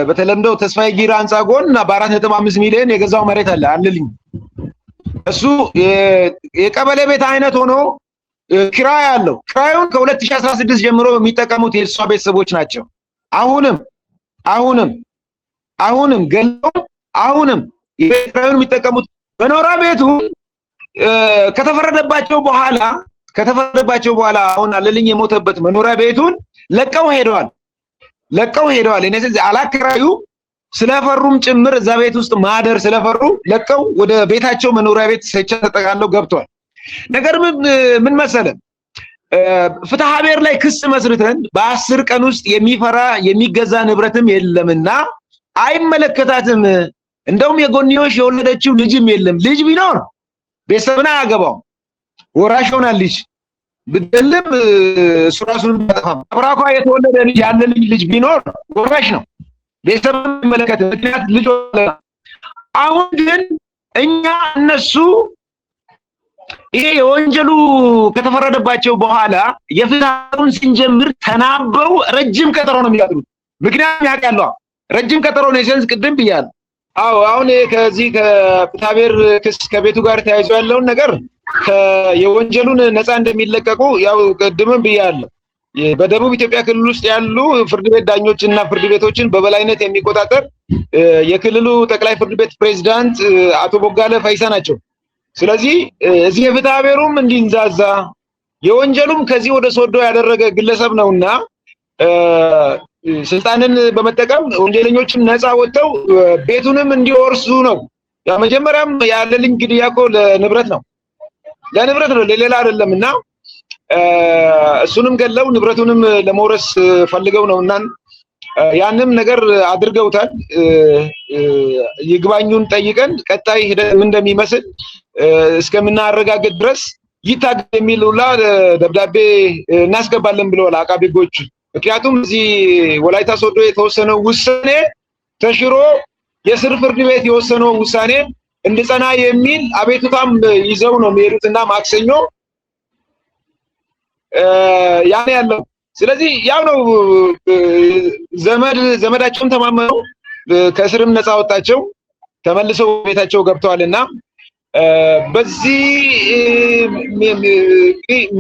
Speaker 1: በተለምዶ ተስፋዬ ጊራ ህንፃ ጎን እና በ4.5 ሚሊዮን የገዛው መሬት አለ አለልኝ። እሱ የቀበሌ ቤት አይነት ሆኖ ኪራይ አለው። ኪራዩን ከ2016 ጀምሮ የሚጠቀሙት የሷ ቤተሰቦች ናቸው። አሁንም ገለው አሁንም የኪራዩን የሚጠቀሙት መኖሪያ ቤቱ ከተፈረደባቸው በኋላ አሁን አለልኝ የሞተበት መኖሪያ ቤቱን ለቀው ሄደዋል። እነዚህ አላከራዩ ስለፈሩም ጭምር እዛ ቤት ውስጥ ማደር ስለፈሩ ለቀው ወደ ቤታቸው መኖሪያ ቤት ሰቻ ተጠቃለው ገብቷል። ነገር ምን መሰለ? ፍትሐ ብሔር ላይ ክስ መስርተን በ10 ቀን ውስጥ የሚፈራ የሚገዛ ንብረትም የለምና አይመለከታትም። እንደውም የጎንዮሽ የወለደችው ልጅም የለም። ልጅ ቢኖር ቤተሰብና ያገባው ወራሽ ሆናለች። ብድልም እሱ ራሱን ባጠፋም አብራኳ የተወለደ ልጅ ያለልኝ ልጅ ቢኖር ወራሽ ነው። ቤተሰብን የሚመለከት ምክንያት ልጅ። አሁን ግን እኛ እነሱ ይሄ የወንጀሉ ከተፈረደባቸው በኋላ የፍትሐውን ስንጀምር ተናበው ረጅም ቀጠሮ ነው የሚያጥሩት። ምክንያቱም ያውቃሉ ረጅም ቀጠሮ ነው የሰንስ ቅድም ብያለሁ። አዎ አሁን ከዚህ ከፍትሐብሔር ክስ ከቤቱ ጋር ተያይዞ ያለውን ነገር የወንጀሉን ነፃ እንደሚለቀቁ ያው ቅድምም ብያለሁ። በደቡብ ኢትዮጵያ ክልል ውስጥ ያሉ ፍርድ ቤት ዳኞችና ፍርድ ቤቶችን በበላይነት የሚቆጣጠር የክልሉ ጠቅላይ ፍርድ ቤት ፕሬዝዳንት አቶ ቦጋለ ፈይሳ ናቸው። ስለዚህ እዚህ የፍትሐብሔሩም እንዲንዛዛ የወንጀሉም ከዚህ ወደ ሶዶ ያደረገ ግለሰብ ነውና ስልጣንን በመጠቀም ወንጀለኞችን ነፃ ወጥተው ቤቱንም እንዲወርሱ ነው። ያ መጀመሪያም ያለልኝ ግድያ እኮ ለንብረት ነው ለሌላ አይደለምና እሱንም ገለው ንብረቱንም ለመውረስ ፈልገው ነውና ያንም ነገር አድርገውታል። ይግባኙን ጠይቀን ቀጣይ ሂደት ምን እንደሚመስል እስከምናረጋግጥ ድረስ ይታገድ የሚል ሁላ ደብዳቤ እናስገባለን ብለዋል አቃቤ ሕጎች። ምክንያቱም እዚህ ወላይታ ሶዶ የተወሰነው ውሳኔ ተሽሮ የስር ፍርድ ቤት የወሰነው ውሳኔ እንድጸና የሚል አቤቱታም ይዘው ነው የሚሄዱትና ማክሰኞ ያን ያለው። ስለዚህ ያው ነው ዘመዳቸውን ተማመነው ከእስርም ነፃ ወጣቸው ተመልሰው ቤታቸው ገብተዋልና በዚህ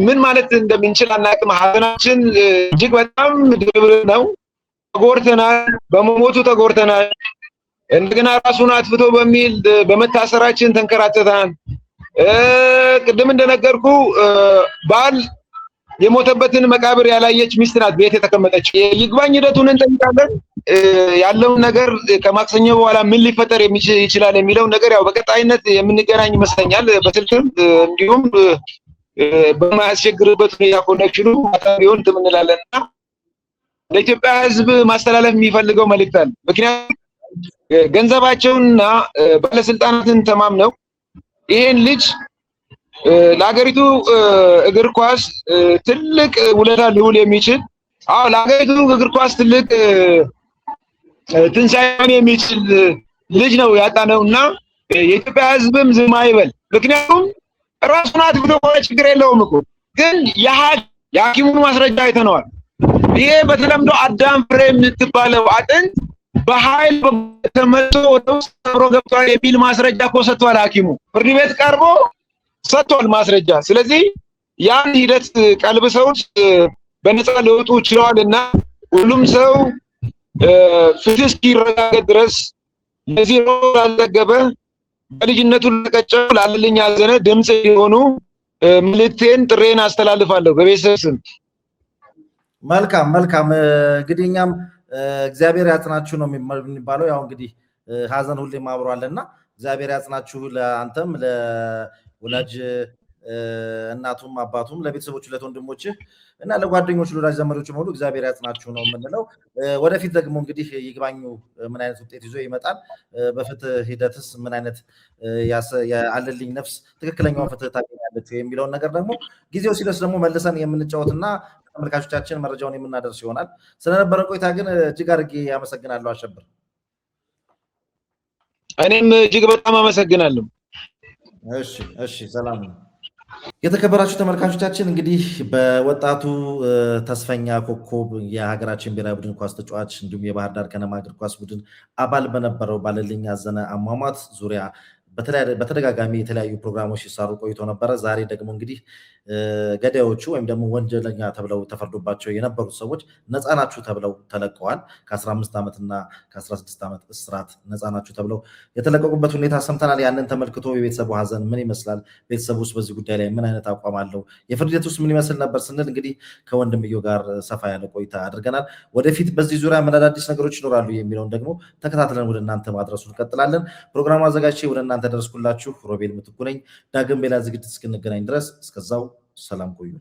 Speaker 1: ምን ማለት እንደምንችል አናውቅም። ሀዘናችን እጅግ በጣም ድብር ነው። ተጎርተናል፣ በመሞቱ ተጎርተናል። እንደገና ራሱን አጥፍቶ በሚል በመታሰራችን ተንከራተታል። ቅድም እንደነገርኩ ባል የሞተበትን መቃብር ያላየች ሚስት ናት ቤት የተቀመጠች። ይግባኝ ሂደቱን እንጠይቃለን። ያለውን ነገር ከማክሰኞ በኋላ ምን ሊፈጠር ይችላል የሚለው ነገር ያው በቀጣይነት የምንገናኝ ይመስለኛል። በስልክም እንዲሁም በማያስቸግርበት ሁኔታ ኮኔክሽኑ ቢሆን እንትን እንላለንና ለኢትዮጵያ ሕዝብ ማስተላለፍ የሚፈልገው መልእክት አለ። ምክንያቱም ገንዘባቸውንና ባለስልጣናትን ተማምነው ይሄን ልጅ ለሀገሪቱ እግር ኳስ ትልቅ ውለታ ሊውል የሚችል ለሀገሪቱ እግር ኳስ ትልቅ ትንሳኤ የሚችል ልጅ ነው ያጣነውና የኢትዮጵያ ሕዝብም ዝም አይበል። ምክንያቱም ራሱን አጥፍቶ ከሆነ ችግር የለውም እኮ ግን የሐኪሙን ማስረጃ አይተነዋል። ይሄ በተለምዶ አዳም ፍሬ የምትባለው አጥንት በኃይል ተመቶ ወደ ውስጥ ተብሮ ገብቷል የሚል ማስረጃ እኮ ሰጥቷል ሐኪሙ ፍርድ ቤት ቀርቦ ሰጥቷል ማስረጃ። ስለዚህ ያን ሂደት ቀልብሰው በነፃ ሊወጡ ችለዋልና ሁሉም ሰው ፍትህ እስኪረጋገጥ ድረስ ለዚህ ላልጠገበ በልጅነቱ ለቀጨው ላለልኝ ያዘነ ድምፅ የሆኑ መልእክቴን ጥሬን አስተላልፋለሁ በቤተሰብ ስም።
Speaker 2: መልካም እንግዲህ እኛም እግዚአብሔር ያጽናችሁ ነው የሚባለው። ያው እንግዲህ ሀዘን ሁሌም አብሮ አለና እግዚአብሔር ያጽናችሁ ለአንተም ለወላጅ እናቱም አባቱም ለቤተሰቦቹ ለወንድሞች እና ለጓደኞቹ ለወዳጅ ዘመዶች ሁሉ እግዚአብሔር ያጽናችሁ ነው የምንለው። ወደፊት ደግሞ እንግዲህ ይግባኙ ምን አይነት ውጤት ይዞ ይመጣል፣ በፍትህ ሂደትስ ምን አይነት ያለልኝ ነፍስ ትክክለኛውን ፍትህ ታገኛለች የሚለውን ነገር ደግሞ ጊዜው ሲደርስ ደግሞ መልሰን የምንጫወትና ተመልካቾቻችን መረጃውን የምናደርስ ይሆናል። ስለነበረን ቆይታ ግን እጅግ አድርጌ አመሰግናለሁ አሸብር።
Speaker 1: እኔም እጅግ በጣም አመሰግናለሁ።
Speaker 2: እሺ ሰላም ነው። የተከበራችሁ ተመልካቾቻችን እንግዲህ በወጣቱ ተስፈኛ ኮከብ የሀገራችን ብሔራዊ ቡድን ኳስ ተጫዋች እንዲሁም የባህር ዳር ከነማ እግር ኳስ ቡድን አባል በነበረው ባለልኝ አዘነ አሟሟት ዙሪያ በተደጋጋሚ የተለያዩ ፕሮግራሞች ሲሰሩ ቆይቶ ነበረ። ዛሬ ደግሞ እንግዲህ ገዳዮቹ ወይም ደግሞ ወንጀለኛ ተብለው ተፈርዶባቸው የነበሩት ሰዎች ነፃ ናችሁ ተብለው ተለቀዋል። ከ15 ዓመትና ከ16 ዓመት እስራት ነፃ ናችሁ ተብለው የተለቀቁበት ሁኔታ ሰምተናል። ያንን ተመልክቶ የቤተሰቡ ሀዘን ምን ይመስላል፣ ቤተሰቡ ውስጥ በዚህ ጉዳይ ላይ ምን አይነት አቋም አለው፣ የፍርድ ሂደት ውስጥ ምን ይመስል ነበር ስንል እንግዲህ ከወንድምየው ጋር ሰፋ ያለ ቆይታ አድርገናል። ወደፊት በዚህ ዙሪያ ምን አዳዲስ ነገሮች ይኖራሉ የሚለውን ደግሞ ተከታትለን ወደ እናንተ ማድረሱ እንቀጥላለን። ፕሮግራሙ አዘጋጅቼ ወደ እናንተ ደረስኩላችሁ። ሮቤል ምትኩ ነኝ። ዳግም ሌላ ዝግጅት እስክንገናኝ ድረስ እስከዛው ሰላም ቆዩ።